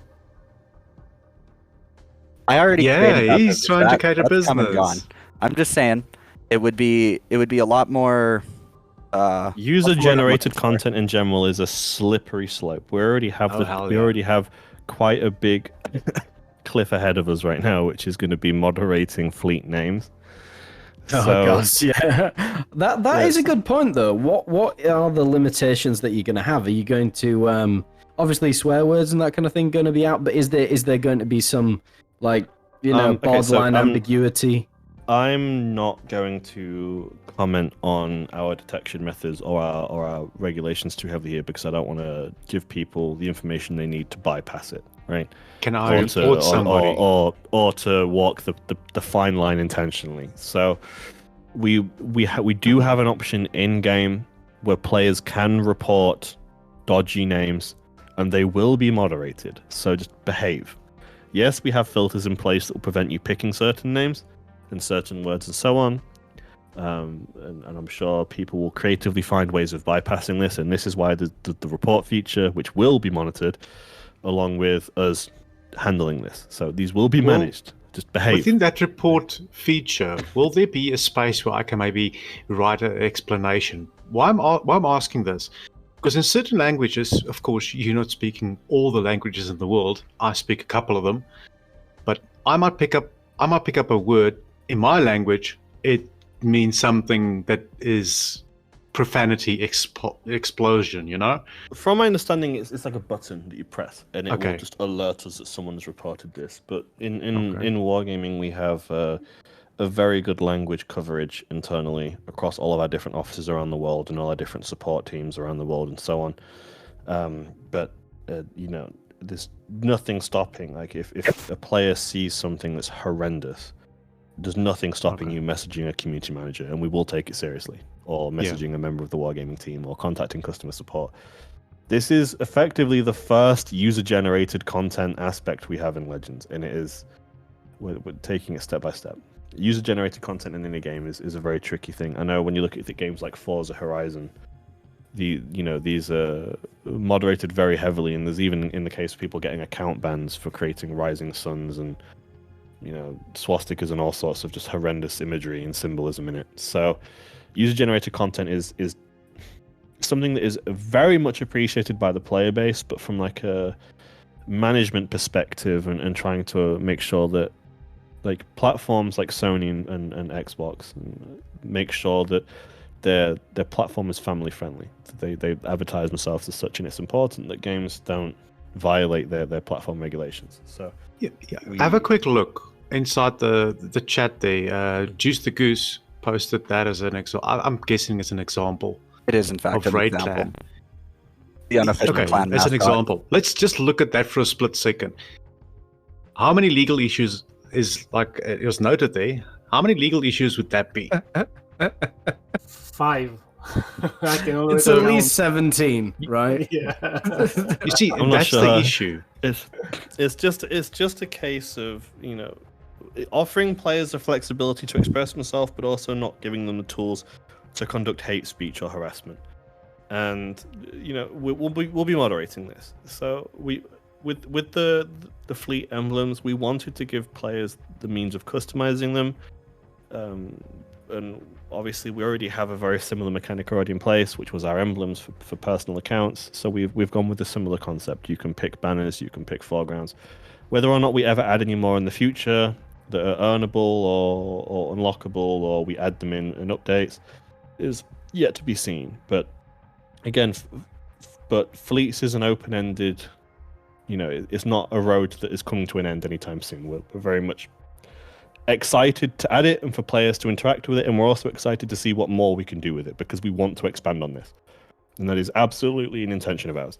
I already Yeah, created that he's business. trying to create a that's come and business. gone. I'm just saying, it would be a lot more. User-generated for? content in general is a slippery slope. We already have Oh, hell we yeah. already have quite a big cliff ahead of us right now, which is going to be moderating fleet names. Oh So- gosh, yeah. That is a good point though. What are the limitations that you're going to have? Are you going to obviously swear words and that kind of thing going to be out? But is there going to be some like Okay, so, borderline ambiguity? I'm not going to comment on our detection methods or our regulations too heavily here because I don't want to give people the information they need to bypass it, right? Can I Or to, report somebody? or to walk the fine line intentionally. So we do have an option in game where players can report dodgy names and they will be moderated. So just behave. Yes, we have filters in place that will prevent you picking certain names and certain words and so on. And I'm sure people will creatively find ways of bypassing this. And this is why the report feature, which will be monitored, along with us handling this. So these will be Well, managed. Just behave. Within that report feature, will there be a space where I can maybe write an explanation? Why I'm asking this? Because in certain languages, of course, you're not speaking all the languages in the world. I speak a couple of them, but I might pick up a word in my language. It means something that is profanity explosion. You know? From my understanding, it's like a button that you press, and it Okay. will just alert us that someone's reported this. But in Okay. wargaming, we have a very good language coverage internally across all of our different offices around the world and all our different support teams around the world and so on. But there's nothing stopping. Like if a player sees something that's horrendous, there's nothing stopping you messaging a community manager, and we will take it seriously, or messaging a member of the wargaming team, or contacting customer support. This is effectively the first user-generated content aspect we have in Legends, and we're taking it step by step. User-generated content in any game is a very tricky thing. I know when you look at the games like Forza Horizon, these are moderated very heavily, and there's even in the case of people getting account bans for creating rising suns and swastikas and all sorts of just horrendous imagery and symbolism in it. So user-generated content is something that is very much appreciated by the player base, but from like a management perspective and trying to make sure that like platforms like Sony and Xbox make sure that their platform is family friendly. They advertise themselves as such, and it's important that games don't violate their platform regulations. So Yeah. Have a quick look inside the chat there. JuiceTaGoose posted that as an example. I'm guessing it's an example It is in fact of an Raid example. Clan. The unofficial Okay, clan as an mascot. example. Let's just look at that for a split second. How many legal issues is like it was noted there? How many legal issues would that be? 5. I can already It's at count. least 17, right? Yeah. You see, I'm not that's sure. the issue. it's just a case of offering players the flexibility to express themselves, but also not giving them the tools to conduct hate speech or harassment. And we'll be moderating this. So with the fleet emblems, we wanted to give players the means of customizing them. And obviously, we already have a very similar mechanic already in place, which was our emblems for personal accounts. So we've gone with a similar concept. You can pick banners, you can pick foregrounds. Whether or not we ever add any more in the future that are earnable or unlockable, or we add them in updates, is yet to be seen. But again, but fleets is an open-ended. It's not a road that is coming to an end anytime soon. We're very much excited to add it and for players to interact with it, and we're also excited to see what more we can do with it, because we want to expand on this, and that is absolutely an intention of ours.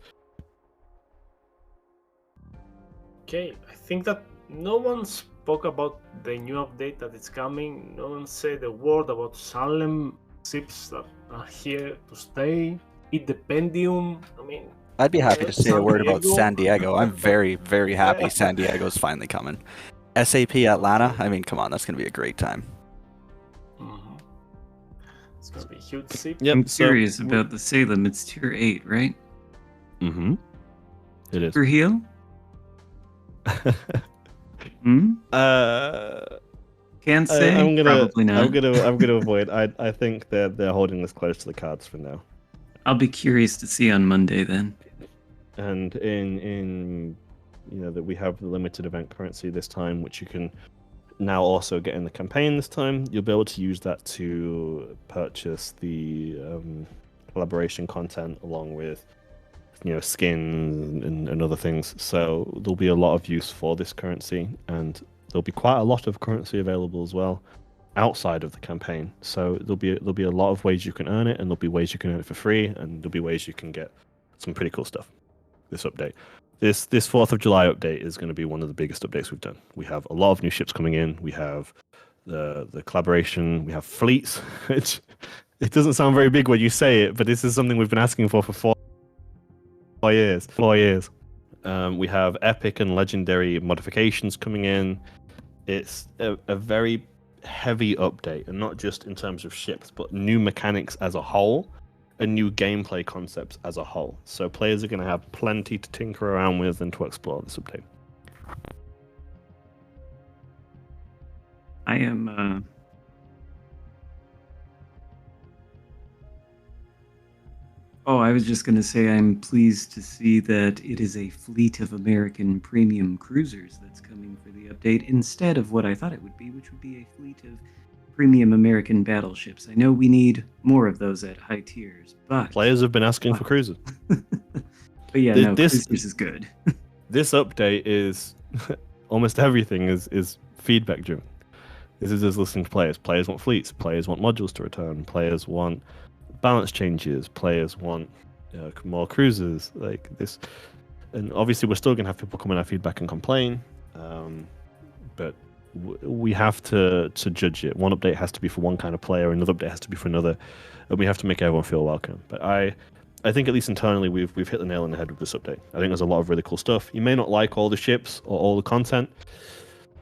Okay, I think that no one spoke about the new update that is coming. No one said a word about Salem ships that are here to stay. Independium. I mean, I'd be happy to say a word about Diego. San Diego. I'm very, very happy San Diego's finally coming. SAP Atlanta, I mean, come on, that's going to be a great time. Mhm. It's gonna be a huge ship. Yep, I'm curious about the Salem. It's tier 8, right? Mm-hmm. It is. For heal? Hmm? Can't say. I'm gonna, Probably not. I'm gonna avoid. I think they're holding this close to the cards for now. I'll be curious to see on Monday then. And in that we have the limited event currency this time, which you can now also get in the campaign this time. You'll be able to use that to purchase the collaboration content along with skins and other things. So there'll be a lot of use for this currency, and there'll be quite a lot of currency available as well outside of the campaign. So there'll be a lot of ways you can earn it, and there'll be ways you can earn it for free, and there'll be ways you can get some pretty cool stuff. This update, this 4th of July update is going to be one of the biggest updates we've done. We have a lot of new ships coming in. We have the collaboration. We have fleets. It doesn't sound very big when you say it, but this is something we've been asking for 4 years. 4 years. We have epic and legendary modifications coming in. It's a very heavy update, and not just in terms of ships, but new mechanics as a whole and new gameplay concepts as a whole. So players are going to have plenty to tinker around with and to explore this update. I am I was just going to say I'm pleased to see that it is a fleet of American premium cruisers that's coming for the update instead of what I thought it would be, which would be a fleet of premium American battleships. I know we need more of those at high tiers, but Players have been asking for cruisers. but yeah, This- cruisers is good. This update is almost everything is feedback driven. This is us listening to players. Players want fleets. Players want modules to return. Players want balance changes. Players want more cruisers like this. And obviously, we're still going to have people come in our feedback and complain. But we have to judge it. One update has to be for one kind of player. Another update has to be for another. And we have to make everyone feel welcome. But I think at least internally, we've hit the nail on the head with this update. I think there's a lot of really cool stuff. You may not like all the ships or all the content.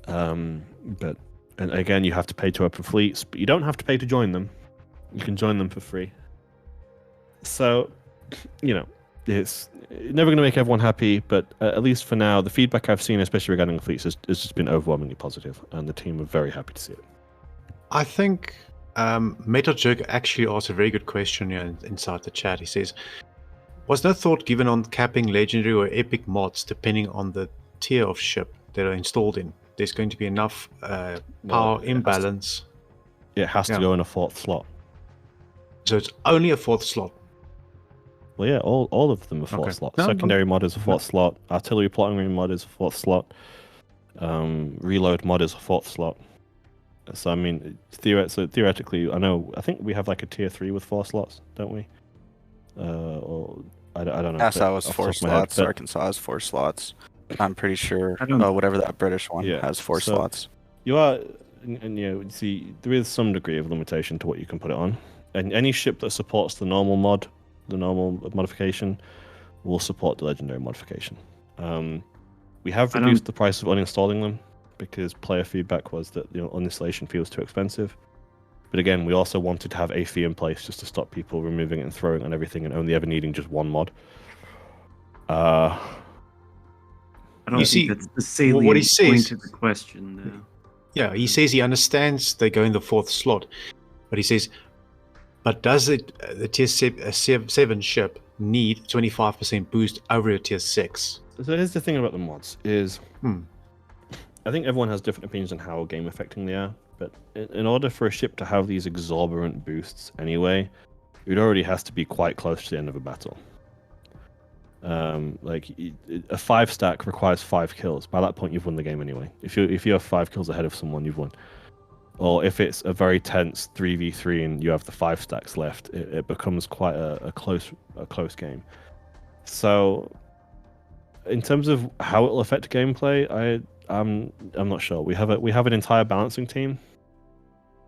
But and again, you have to pay to open fleets, but you don't have to pay to join them. You can join them for free. So, it's never going to make everyone happy, but at least for now, the feedback I've seen, especially regarding the fleets, has just been overwhelmingly positive, and the team are very happy to see it. I think MetaJerk actually asked a very good question here inside the chat. He says, was no thought given on capping legendary or epic mods depending on the tier of ship that are installed in? There's going to be enough power imbalance. It has to go in a 4th slot. So it's only a 4th slot. Well, yeah, all of them are 4th Okay. slot. No, Secondary mod is a 4th slot. Artillery plotting ring mod is a 4th slot. Reload mod is a 4th slot. So I mean, theoretically, I think we have like a tier 3 with 4 slots, don't we? Or I don't know. Nassau was off the 4 top of my head, slots. but- Arkansas has 4 slots. I'm pretty sure I don't- whatever that British one Yeah, has 4 so- slots. You are, and see, there is some degree of limitation to what you can put it on. And any ship that supports the normal mod, the normal modification, will support the legendary modification. We have I don't- reduced the price of uninstalling them, because player feedback was that uninstallation fee was too expensive. But again, we also wanted to have a fee in place just to stop people removing it and throwing it on everything and only ever needing just one mod. I don't You think see, that's the salient what he says- point of the question, though. Yeah, he says he understands they go in the 4th slot, but he says, but does the tier 7 ship need 25% boost over a tier 6? So here's the thing about the mods is, I think everyone has different opinions on how game affecting they are, but in order for a ship to have these exorbitant boosts anyway, it already has to be quite close to the end of a battle. Like a 5 stack requires 5 kills. By that point, you've won the game anyway. If you have 5 kills ahead of someone, you've won. Or if it's a very tense 3v3 and you have the 5 stacks left, it becomes quite a close game. So, in terms of how it'll affect gameplay, I'm not sure. We have an entire balancing team,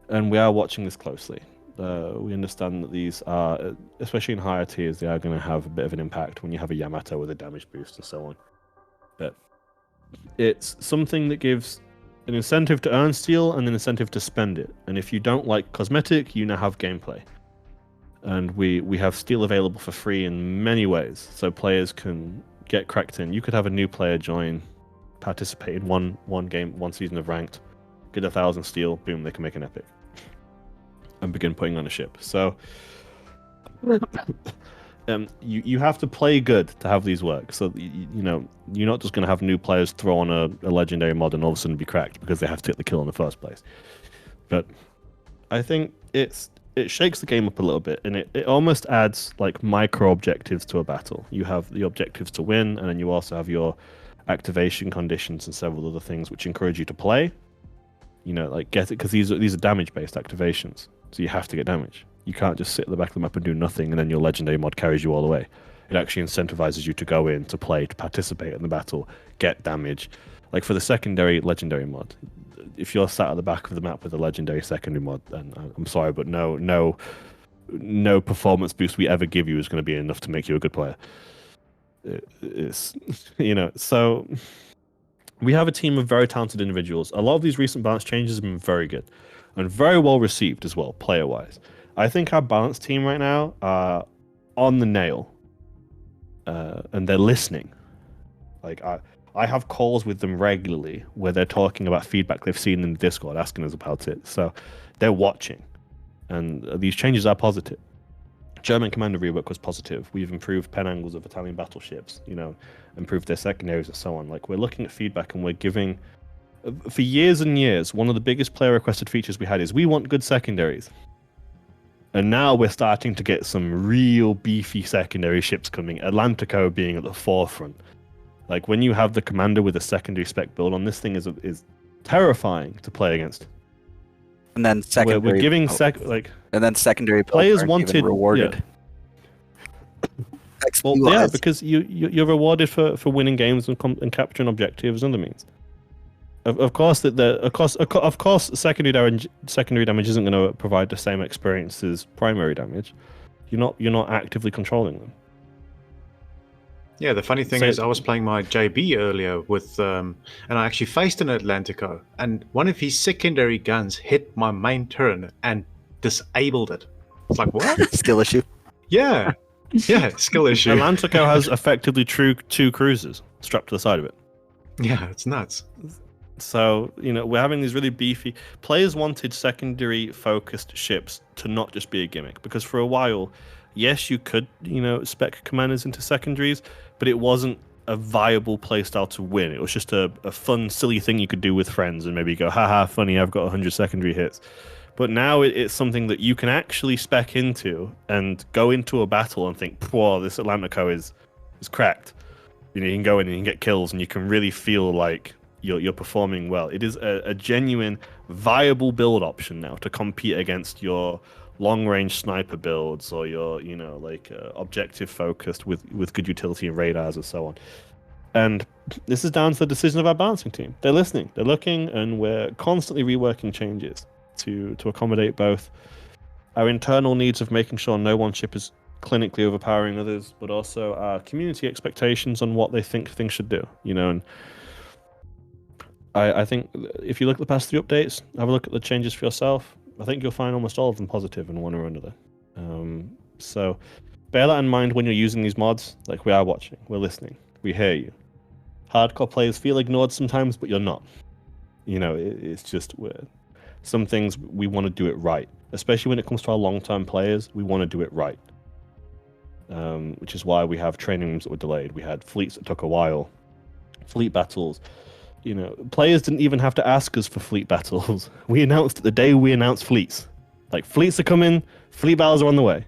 and we are watching this closely. We understand that these are, especially in higher tiers, they are going to have a bit of an impact when you have a Yamato with a damage boost and so on. But it's something that gives an incentive to earn steel and an incentive to spend it. And if you don't like cosmetic, you now have gameplay. And we have steel available for free in many ways, so players can get cracked in. You could have a new player join, participate in one game, one season of ranked, get 1,000 steel, boom, they can make an epic and begin putting on a ship. So you have to play good to have these work. So you're not just going to have new players throw on a legendary mod and all of a sudden be cracked because they have to get the kill in the first place. But I think it shakes the game up a little bit, and it almost adds like micro objectives to a battle. You have the objectives to win, and then you also have your activation conditions and several other things which encourage you to play. Like get it, because these are damage based activations. So you have to get damage. You can't just sit at the back of the map and do nothing and then your legendary mod carries you all the way. It actually incentivizes you to go in, to play, to participate in the battle, get damage. Like for the secondary legendary mod, if you're sat at the back of the map with a legendary secondary mod, then I'm sorry, but no performance boost we ever give you is going to be enough to make you a good player. It's, so we have a team of very talented individuals. A lot of these recent balance changes have been very good and very well received as well, player-wise. I think our balance team right now are on the nail, and they're listening. Like I have calls with them regularly where they're talking about feedback they've seen in the Discord, asking us about it. So they're watching, and these changes are positive. German commander rework was positive. We've improved pen angles of Italian battleships, improved their secondaries and so on. Like we're looking at feedback and we're giving. For years and years, one of the biggest player requested features we had is we want good secondaries. And now we're starting to get some real beefy secondary ships coming, Atlantico being at the forefront. Like when you have the commander with a secondary spec build on, this thing is terrifying to play against. And then secondary, we're giving and then secondary players aren't wanted even rewarded. Well, yeah, because you're rewarded for winning games and capturing objectives and other means. Of course, secondary damage isn't going to provide the same experience as primary damage. You're not actively controlling them. Yeah, the funny thing is, I was playing my JB earlier with, and I actually faced an Atlantico, and one of his secondary guns hit my main turret and disabled it. It's like, what? Skill issue. Yeah, skill issue. Atlantico has effectively two cruisers strapped to the side of it. Yeah, it's nuts. So, we're having these really beefy... Players wanted secondary-focused ships to not just be a gimmick, because for a while, yes, you could, spec commanders into secondaries, but it wasn't a viable playstyle to win. It was just a fun, silly thing you could do with friends and maybe go, haha, funny, I've got 100 secondary hits. But now it's something that you can actually spec into and go into a battle and think, whoa, this Atlantico is cracked. You can go in and you can get kills and you can really feel like you're performing well. It is a genuine, viable build option now to compete against your long-range sniper builds or your, objective focused with good utility and radars and so on. And this is down to the decision of our balancing team. They're listening, they're looking, and we're constantly reworking changes to accommodate both our internal needs of making sure no one ship is clinically overpowering others, but also our community expectations on what they think things should do. And I think if you look at the past 3 updates, have a look at the changes for yourself. I think you'll find almost all of them positive in one or another. So bear that in mind when you're using these mods. Like, we are watching, we're listening, we hear you. Hardcore players feel ignored sometimes, but you're not. You know, it's just weird. Some things we want to do it right, especially when it comes to our long-term players. We want to do it right, which is why we have training rooms that were delayed. We had fleets that took a while, fleet battles. You know, players didn't even have to ask us for fleet battles. We announced it the day we announced fleets. Like, fleets are coming, fleet battles are on the way.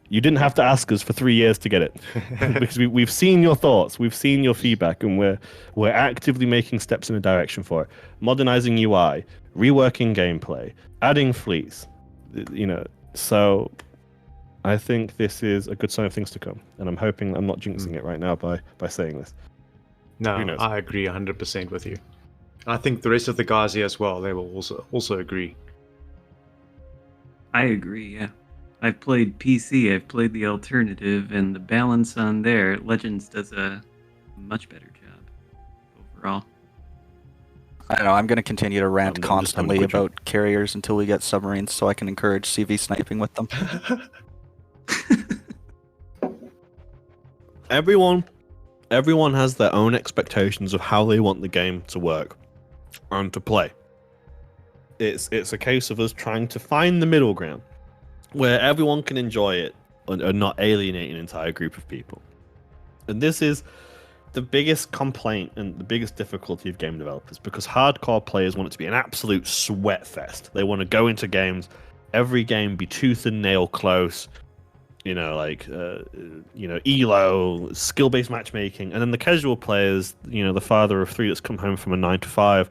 You didn't have to ask us for 3 years to get it, because we've seen your thoughts, we've seen your feedback, and we're actively making steps in a direction for it. Modernizing UI, reworking gameplay, adding fleets. You know, so I think this is a good sign of things to come, and I'm hoping I'm not jinxing it right now by saying this. No, Who knows? I agree 100% with you. I think the rest of the guys here as well, they will also agree. I agree, yeah. I've played PC, I've played the alternative, and the balance on there, Legends does a much better job overall. I don't know, I'm going to continue to rant I'm just constantly having a quick about carriers until we get submarines so I can encourage CV sniping with them. Everyone has their own expectations of how they want the game to work and to play. It's a case of us trying to find the middle ground where everyone can enjoy it and not alienate an entire group of people. And this is the biggest complaint and the biggest difficulty of game developers, because hardcore players want it to be an absolute sweat fest. They want to go into games, every game be tooth and nail close, you know, like, elo, skill-based matchmaking. And then the casual players, you know, the father of 3 that's come home from a 9 to 5,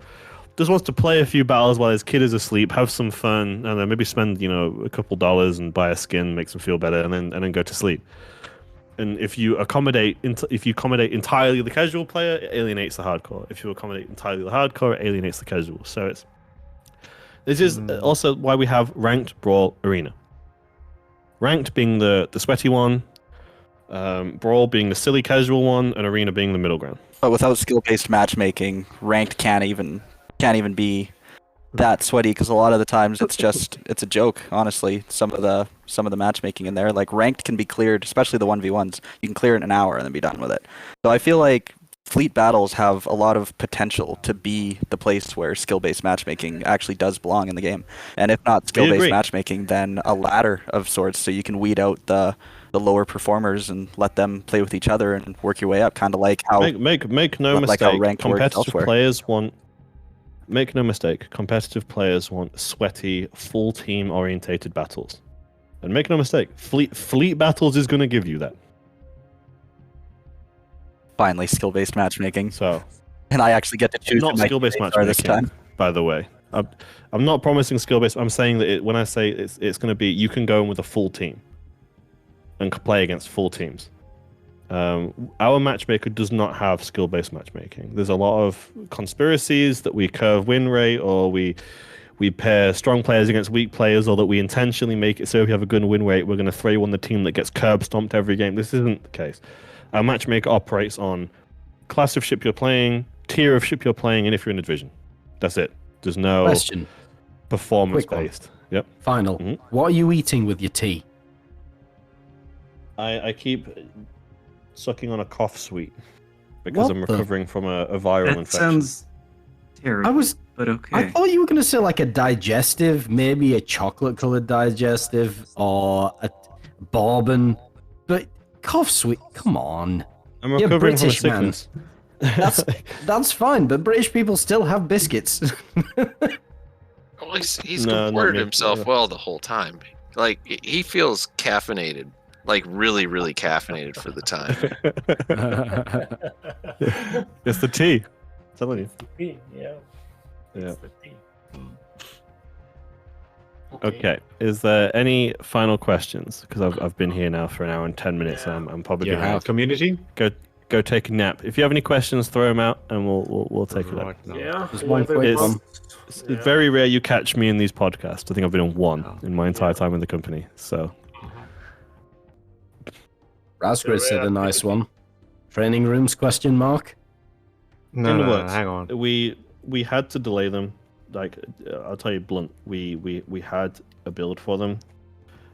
just wants to play a few battles while his kid is asleep, have some fun, and then maybe spend, you know, a couple dollars and buy a skin, makes them feel better, and then go to sleep. And if you accommodate entirely the casual player, it alienates the hardcore. If you accommodate entirely the hardcore, it alienates the casual. So this is also why we have ranked brawl arena. Ranked being the sweaty one, brawl being the silly casual one, and arena being the middle ground. But without skill-based matchmaking, ranked can't even be that sweaty, because a lot of the times it's a joke, honestly. Some of the matchmaking in there, like, ranked can be cleared, especially the 1v1s. You can clear it in an hour and then be done with it. So I feel like fleet battles have a lot of potential to be the place where skill-based matchmaking actually does belong in the game. And if not skill-based matchmaking, then a ladder of sorts, so you can weed out the lower performers and let them play with each other and work your way up, kind of like how make no like how mistake, ranked works competitive elsewhere. players want. Make no mistake, competitive players want sweaty, full team orientated battles. And make no mistake, fleet battles is going to give you that. Finally, skill-based matchmaking. So, And I actually get to choose not who my skill-based teammates are this matchmaking, time. by the way. I'm not promising skill-based. I'm saying that when I say it's going to be, you can go in with a full team and play against full teams. Our matchmaker does not have skill-based matchmaking. There's a lot of conspiracies that we curve win rate, or we pair strong players against weak players, or that we intentionally make it so if you have a good win rate, we're going to throw you on the team that gets curb stomped every game. This isn't the case. Our matchmaker operates on class of ship you're playing, tier of ship you're playing, and if you're in a division. That's it. There's no Question. performance-based. Yep. Final. Mhm. What are you eating with your tea? I keep sucking on a cough sweet because What I'm the- recovering from a viral That infection. sounds terrible. But okay. I thought you were going to say like a digestive, maybe a chocolate-colored digestive or a bourbon, but cough sweet. Come on, I'm You're recovering from a British, man. sickness. that's fine. But British people still have biscuits. Well, he's No, not comported me. himself Yeah. well the whole time. Like, he feels caffeinated, like really, really caffeinated for the time. It's the tea. I'm telling you. Yeah. Yeah. It's the tea. Okay. Is there any final questions? Because I've been here now for an hour and 10 minutes. Yeah. And I'm probably Yeah, gonna have to community. go take a nap. If you have any questions, throw them out, and we'll take it up. Right now. Yeah. Just one quick It's- one. It's Yeah. very rare you catch me in these podcasts. I think I've been on one in my entire time in the company. So Raspberry said a nice one. Training rooms? Question mark. No, In the no, works. hang on. we we had to delay them. Like, I'll tell you blunt, we had a build for them.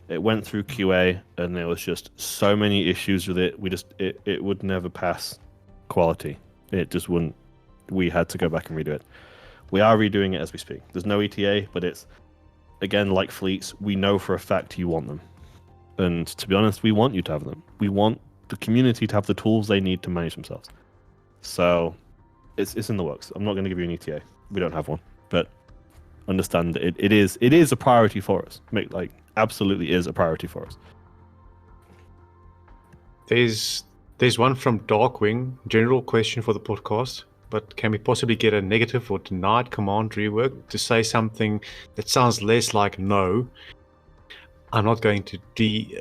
It went through QA, and there was just so many issues with it. It would never pass quality. It just wouldn't. We had to go back and redo it. We are redoing it as we speak. There's no ETA, but it's, again, like fleets, we know for a fact you want them. And to be honest, we want you to have them. We want the community to have the tools they need to manage themselves. So it's in the works. I'm not going to give you an ETA. We don't have one. But understand that it is a priority for us. Absolutely is a priority for us. There's one from Darkwing, general question for the podcast, but can we possibly get a negative or denied command rework to say something that sounds less like no, I'm not going to be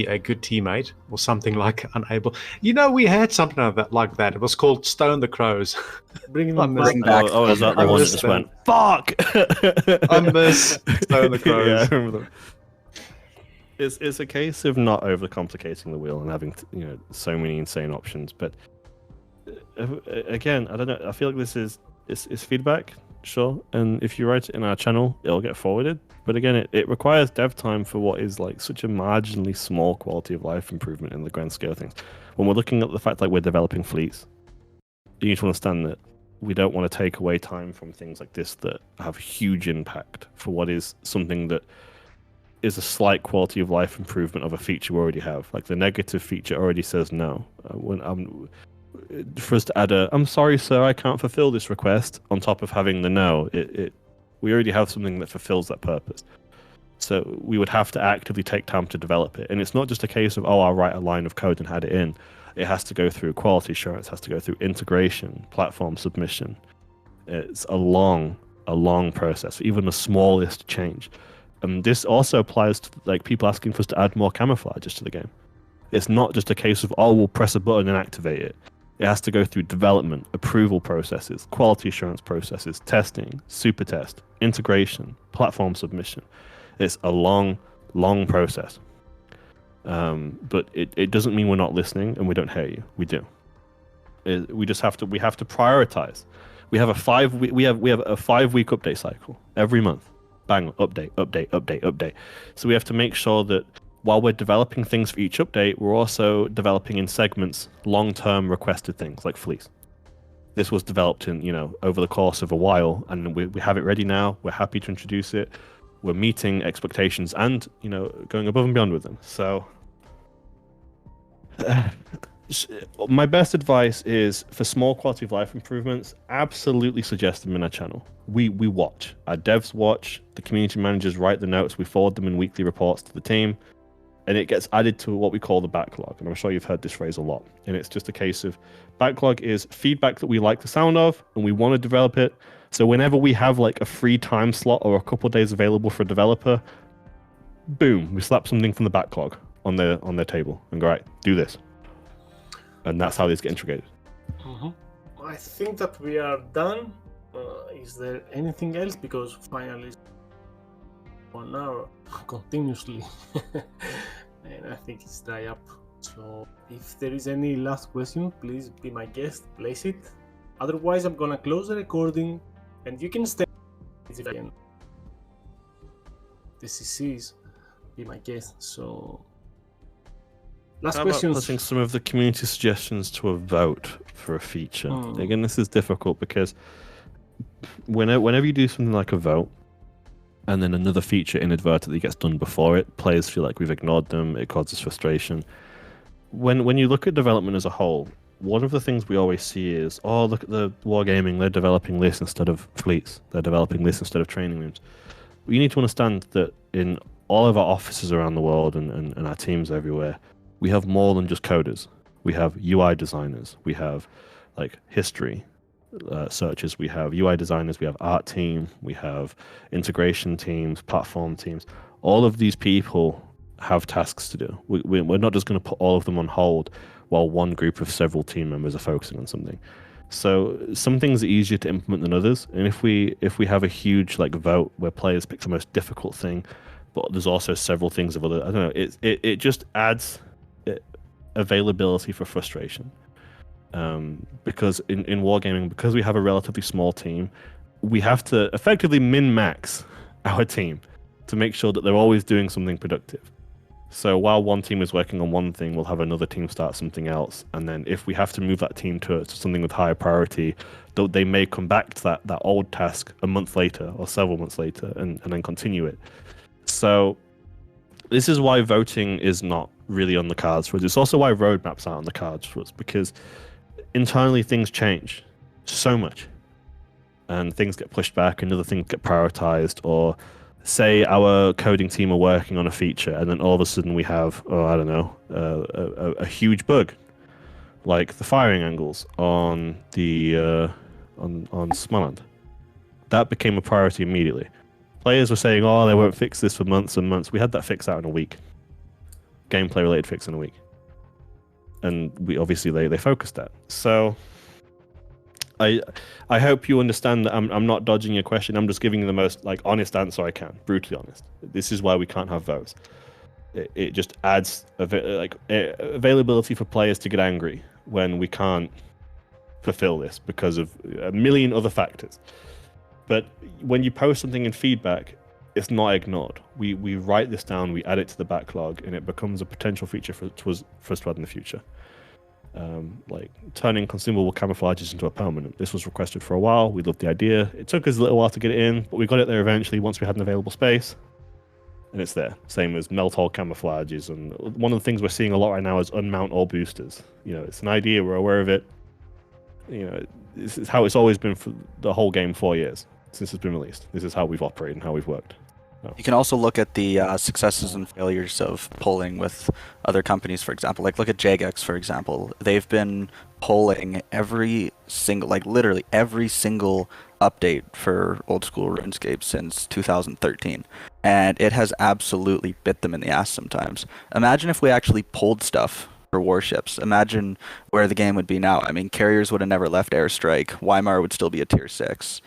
a good teammate, or something like unable. We had something like that. It was called Stone the Crows. Bring them back. Bring back. Oh, is that the one that just went, fuck? I miss Stone the Crows. Yeah, I remember that. It's a case of not overcomplicating the wheel and having so many insane options. But again, I don't know. I feel like this is feedback, sure. And if you write it in our channel, it'll get forwarded. But again, it requires dev time for what is like such a marginally small quality of life improvement in the grand scale of things. When we're looking at the fact we're developing fleets, you need to understand that we don't want to take away time from things like this that have huge impact for what is something that is a slight quality of life improvement of a feature we already have. Like the negative feature already says no. For us to add I'm sorry, sir, I can't fulfill this request on top of having the no, we already have something that fulfills that purpose. So we would have to actively take time to develop it. And it's not just a case of, I'll write a line of code and add it in. It has to go through quality assurance, has to go through integration, platform submission. It's a long process, even the smallest change. And this also applies to people asking for us to add more camouflages to the game. It's not just a case of, we'll press a button and activate it. It has to go through development, approval processes, quality assurance processes, testing, super test, integration, platform submission. It's a long process. But it doesn't mean we're not listening and we don't hear you. We do. We have to prioritize. We have a 5-week update cycle every month. Bang, update. So we have to make sure that while we're developing things for each update, we're also developing in segments long-term requested things like fleece. This was developed in, over the course of a while, and we have it ready now. We're happy to introduce it. We're meeting expectations and, going above and beyond with them. So my best advice is for small quality of life improvements, absolutely suggest them in our channel. We watch. Our devs watch. The community managers write the notes. We forward them in weekly reports to the team. And it gets added to what we call the backlog. And I'm sure you've heard this phrase a lot. And it's just a case of backlog is feedback that we like the sound of and we want to develop it. So whenever we have a free time slot or a couple of days available for a developer, boom, we slap something from the backlog on their table and go, right, do this. And that's how these get integrated. Mm-hmm. I think that we are done. Is there anything else? Because finally 1 hour continuously. And I think it's dry up. So if there is any last question, please be my guest, place it. Otherwise, I'm gonna close the recording and you can stay if I can. The CCs be my guest. So last questions. Putting some of the community suggestions to a vote for a feature. Again, this is difficult because whenever you do something like a vote, and then another feature inadvertently gets done before it, players feel like we've ignored them, it causes frustration. When you look at development as a whole, one of the things we always see is, look at the Wargaming, they're developing this instead of fleets, they're developing this instead of training rooms. You need to understand that in all of our offices around the world and our teams everywhere, we have more than just coders. We have UI designers, we have history searchers, we have UI designers, we have art team, we have integration teams, platform teams. All of these people have tasks to do. We're not just going to put all of them on hold while one group of several team members are focusing on something. So some things are easier to implement than others, and if we have a huge vote where players pick the most difficult thing, but there's also several things of other, I don't know, it just adds availability for frustration. Because in wargaming, because we have a relatively small team, we have to effectively min-max our team to make sure that they're always doing something productive. So while one team is working on one thing, we'll have another team start something else. And then if we have to move that team to something with higher priority, they may come back to that old task a month later or several months later and then continue it. So this is why voting is not really on the cards for us. It's also why roadmaps aren't on the cards for us, because internally things change so much. And things get pushed back and other things get prioritized, or say our coding team are working on a feature and then all of a sudden we have, a huge bug, like the firing angles on the on Smaland. That became a priority immediately. Players were saying, "Oh, they won't fix this for months and months." We had that fix out in a week. Gameplay related fix in a week, and we obviously they focused that. So I hope you understand that I'm not dodging your question. I'm just giving you the most honest answer I can, brutally honest. This is why we can't have votes. It just adds availability for players to get angry when we can't fulfill this because of a million other factors. But when you post something in feedback, it's not ignored. We write this down, we add it to the backlog, and it becomes a potential feature for us to add in the future. Turning consumable camouflages into a permanent. This was requested for a while. We loved the idea. It took us a little while to get it in, but we got it there eventually once we had an available space. And it's there. Same as melt all camouflages. And one of the things we're seeing a lot right now is unmount all boosters. It's an idea, we're aware of it. This is how it's always been for the whole game 4 years since it's been released. This is how we've operated and how we've worked. You can also look at the successes and failures of polling with other companies, for example. Look at Jagex, for example. They've been polling every single, literally every single update for old school RuneScape since 2013. And it has absolutely bit them in the ass sometimes. Imagine if we actually pulled stuff for Warships. Imagine where the game would be now. I mean, carriers would have never left Airstrike. Weimar would still be a tier 6.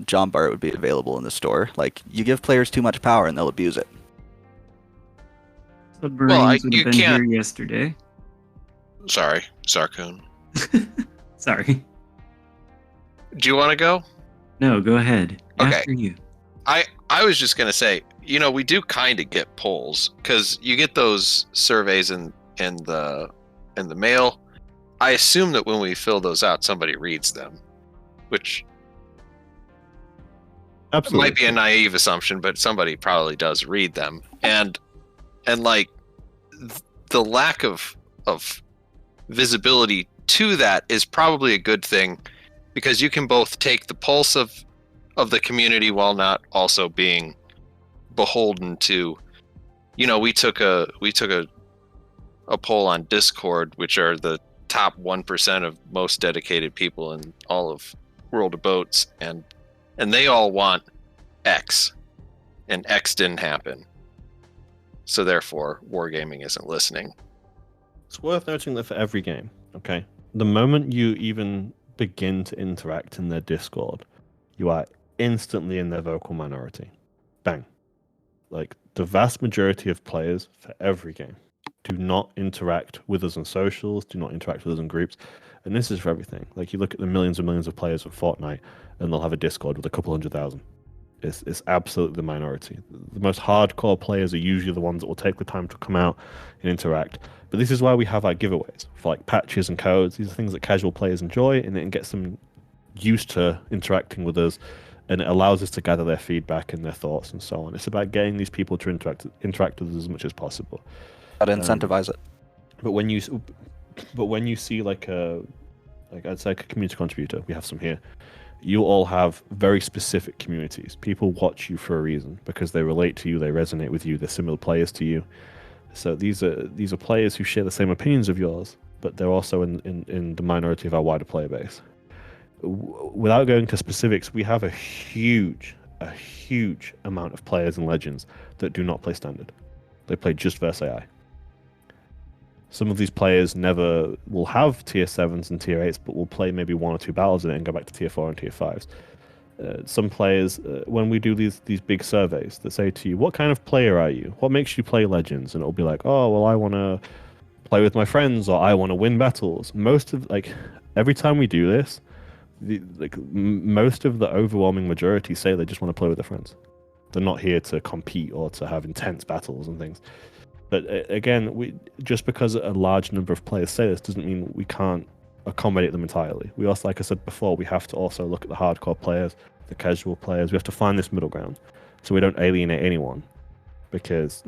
John Bart would be available in the store. You give players too much power and they'll abuse it. Submarines would have been here yesterday. Sorry, Xarkun. Sorry. Do you want to go? No, go ahead. Okay. After you. I was just gonna say, we do kind of get polls because you get those surveys in the mail. I assume that when we fill those out, somebody reads them, which absolutely might be a naive assumption, but somebody probably does read them. And the lack of visibility to that is probably a good thing, because you can both take the pulse of the community while not also being beholden to, we took a poll on Discord, which are the top 1% of most dedicated people in all of World of Boats, and they all want X, and X didn't happen. So therefore, Wargaming isn't listening. It's worth noting that for every game, okay, the moment you even begin to interact in their Discord, you are instantly in their vocal minority. Bang. The vast majority of players for every game do not interact with us on socials, do not interact with us in groups. And this is for everything. You look at the millions and millions of players of Fortnite, and they'll have a Discord with a couple 100,000. It's absolutely the minority. The most hardcore players are usually the ones that will take the time to come out and interact. But this is why we have our giveaways for patches and codes. These are things that casual players enjoy, and it gets them used to interacting with us, and it allows us to gather their feedback and their thoughts and so on. It's about getting these people to interact with us as much as possible. Got to incentivize it. But when you see I'd say a community contributor, we have some here. You all have very specific communities. People watch you for a reason because they relate to you, they resonate with you, they're similar players to you. So these are players who share the same opinions of yours, but they're also in the minority of our wider player base. Without going to specifics, we have a huge amount of players and legends that do not play standard. They play just versus AI. Some of these players never will have tier 7s and tier 8s, but will play maybe 1 or 2 battles in it and go back to tier 4 and tier 5s. Some players, when we do these big surveys that say to you, what kind of player are you? What makes you play Legends? And it'll be like, oh, well, I want to play with my friends, or I want to win battles. Most of every time we do this, most of the overwhelming majority say they just want to play with their friends. They're not here to compete or to have intense battles and things. But again, just because a large number of players say this doesn't mean we can't accommodate them entirely. We also, like I said before, we have to also look at the hardcore players, the casual players. We have to find this middle ground so we don't alienate anyone, because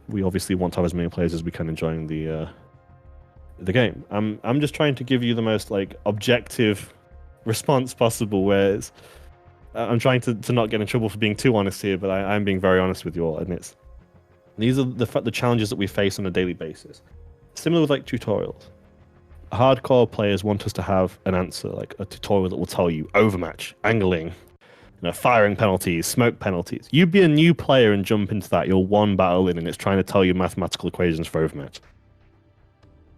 we obviously want to have as many players as we can enjoying the game. I'm just trying to give you the most objective response possible, whereas I'm trying to not get in trouble for being too honest here, but I'm being very honest with you all, and these are the challenges that we face on a daily basis. Similar with tutorials. Hardcore players want us to have an answer, like a tutorial that will tell you overmatch, angling, firing penalties, smoke penalties. You be a new player and jump into that, you're one battle in and it's trying to tell you mathematical equations for overmatch.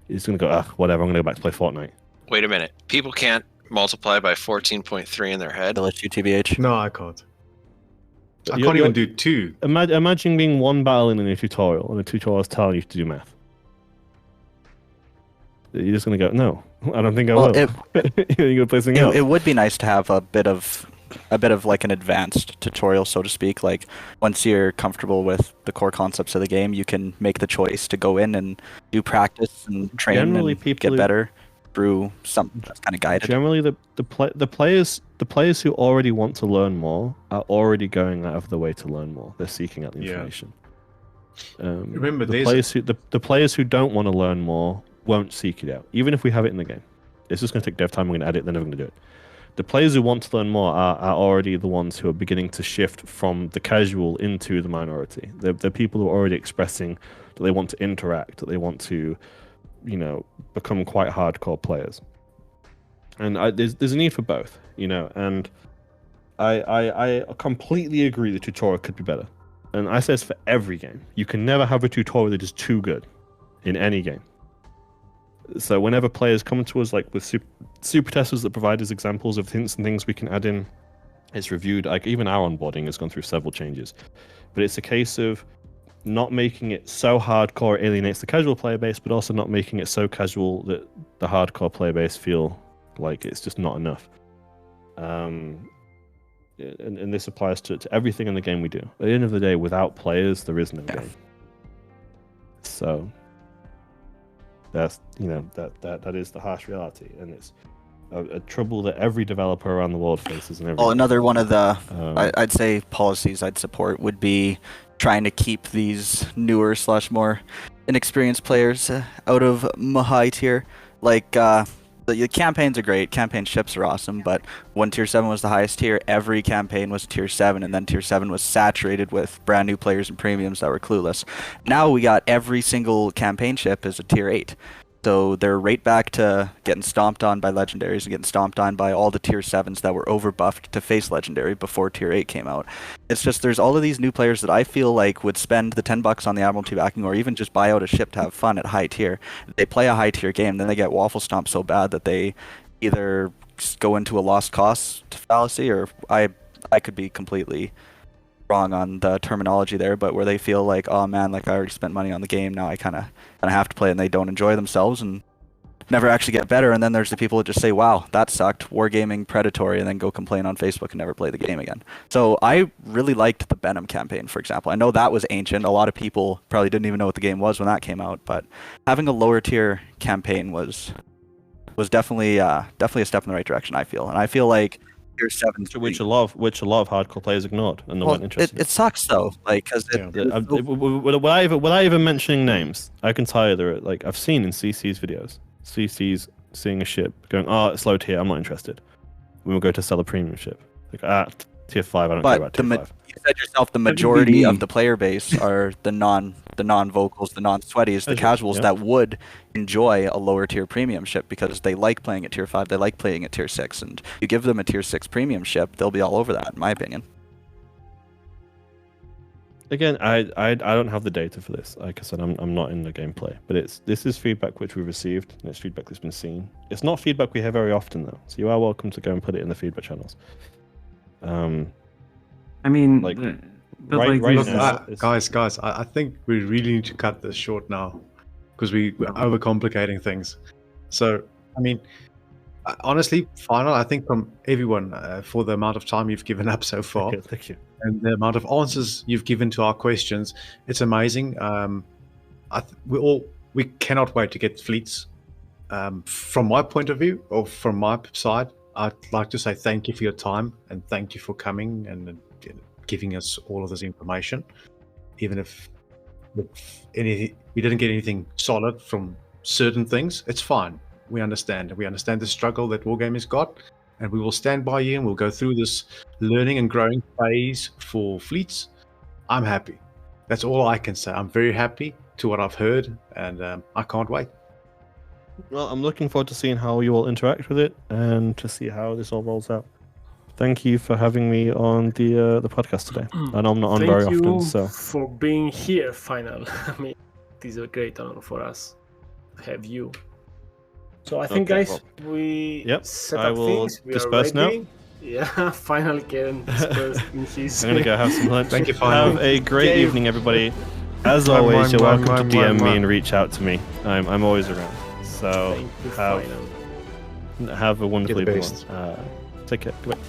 You're just going to go, whatever, I'm going to go back to play Fortnite. Wait a minute. People can't multiply by 14.3 in their head? I'll let you TBH. No, I can't. I can't even do 2. Imagine being one battle in a tutorial, and the tutorial is telling you to do math. You're just going to go, no, I don't think I will. You're going to play something else. It would be nice to have a bit of an advanced tutorial, so to speak. Like, once you're comfortable with the core concepts of the game, you can make the choice to go in and do practice and train and get better through something that's kind of guided. Generally, the players who already want to learn more are already going out of the way to learn more. They're seeking out the information. Remember, the players who don't want to learn more won't seek it out, even if we have it in the game. It's just going to take dev time. We're going to edit. They're never going to do it. The players who want to learn more are already the ones who are beginning to shift from the casual into the minority. They're people who are already expressing that they want to interact, that they want to, become quite hardcore players. And there's a need for both, and I completely agree the tutorial could be better. And I say this for every game. You can never have a tutorial that is too good in any game. So whenever players come to us with super testers that provide us examples of hints and things we can add in, it's reviewed. Even our onboarding has gone through several changes. But it's a case of not making it so hardcore it alienates the casual player base, but also not making it so casual that the hardcore player base feel like it's just not enough. And this applies to everything in the game we do. At the end of the day, without players, there is no game. So that's that is the harsh reality, and it's a trouble that every developer around the world faces. Another one of the I'd say policies I'd support would be trying to keep these newer / more inexperienced players out of high tier. The campaigns are great, campaign ships are awesome, but when Tier 7 was the highest tier, every campaign was Tier 7, and then Tier 7 was saturated with brand new players and premiums that were clueless. Now we got every single campaign ship is a Tier 8. So they're right back to getting stomped on by legendaries and getting stomped on by all the Tier 7s that were overbuffed to face legendary before Tier 8 came out. It's just there's all of these new players that I feel like would spend the $10 on the Admiralty backing or even just buy out a ship to have fun at high tier. They play a high tier game, then they get waffle stomped so bad that they either go into a lost cause fallacy, or I could be completely wrong on the terminology there, but where they feel like, oh man, I already spent money on the game, now I kind of have to play, and they don't enjoy themselves and never actually get better. And then there's the people that just say, wow, that sucked, wargaming, predatory, and then go complain on Facebook and never play the game again. So I really liked the Benham campaign, for example. I know that was ancient. A lot of people probably didn't even know what the game was when that came out, but having a lower tier campaign was definitely a step in the right direction, I feel. And I feel like Tier 7, which a lot of hardcore players ignored, and they weren't interested. It sucks though, because without even mentioning names, I can tell you there. I've seen in CC's videos, CC's seeing a ship going, oh, it's low tier, I'm not interested. We will go to sell a premium ship. Tier 5, I don't care about Tier 5. You said yourself, the majority of the player base are the non-vocals, the non-sweaties, the casuals that would enjoy a lower tier premium ship because they like playing at Tier 5, they like playing at Tier 6, and you give them a Tier 6 premium ship, they'll be all over that, in my opinion. Again, I don't have the data for this. Like I said, I'm not in the gameplay, but this is feedback which we've received, and it's feedback that's been seen. It's not feedback we hear very often though, so you are welcome to go and put it in the feedback channels. I mean, right now, guys, I think we really need to cut this short now. because we're overcomplicating things. So, I mean, honestly, final, I think from everyone for the amount of time you've given up so far. Okay, thank you. And the amount of answers you've given to our questions, it's amazing. We cannot wait to get fleets. From my point of view, or from my side, I'd like to say thank you for your time and thank you for coming and giving us all of this information. Even if we didn't get anything solid from certain things, it's fine. We understand. We understand the struggle that Wargaming has got, and we will stand by you and we'll go through this learning and growing phase for fleets. I'm happy. That's all I can say. I'm very happy to what I've heard, and I can't wait. Well, I'm looking forward to seeing how you all interact with it and to see how this all rolls out. Thank you for having me on the podcast today. I know I'm not on very often, so for being here. Final. I mean, it is a great honor for us to have you. So I think, guys, we set up things. We disperse are ready. Now. Yeah, finally Karen dispersed in his... I'm gonna go have some lunch. Thank you, Final. Have a great evening, everybody. As always, you're welcome to DM me and reach out to me. I'm always around. So have a wonderful evening. Take care. Goodbye.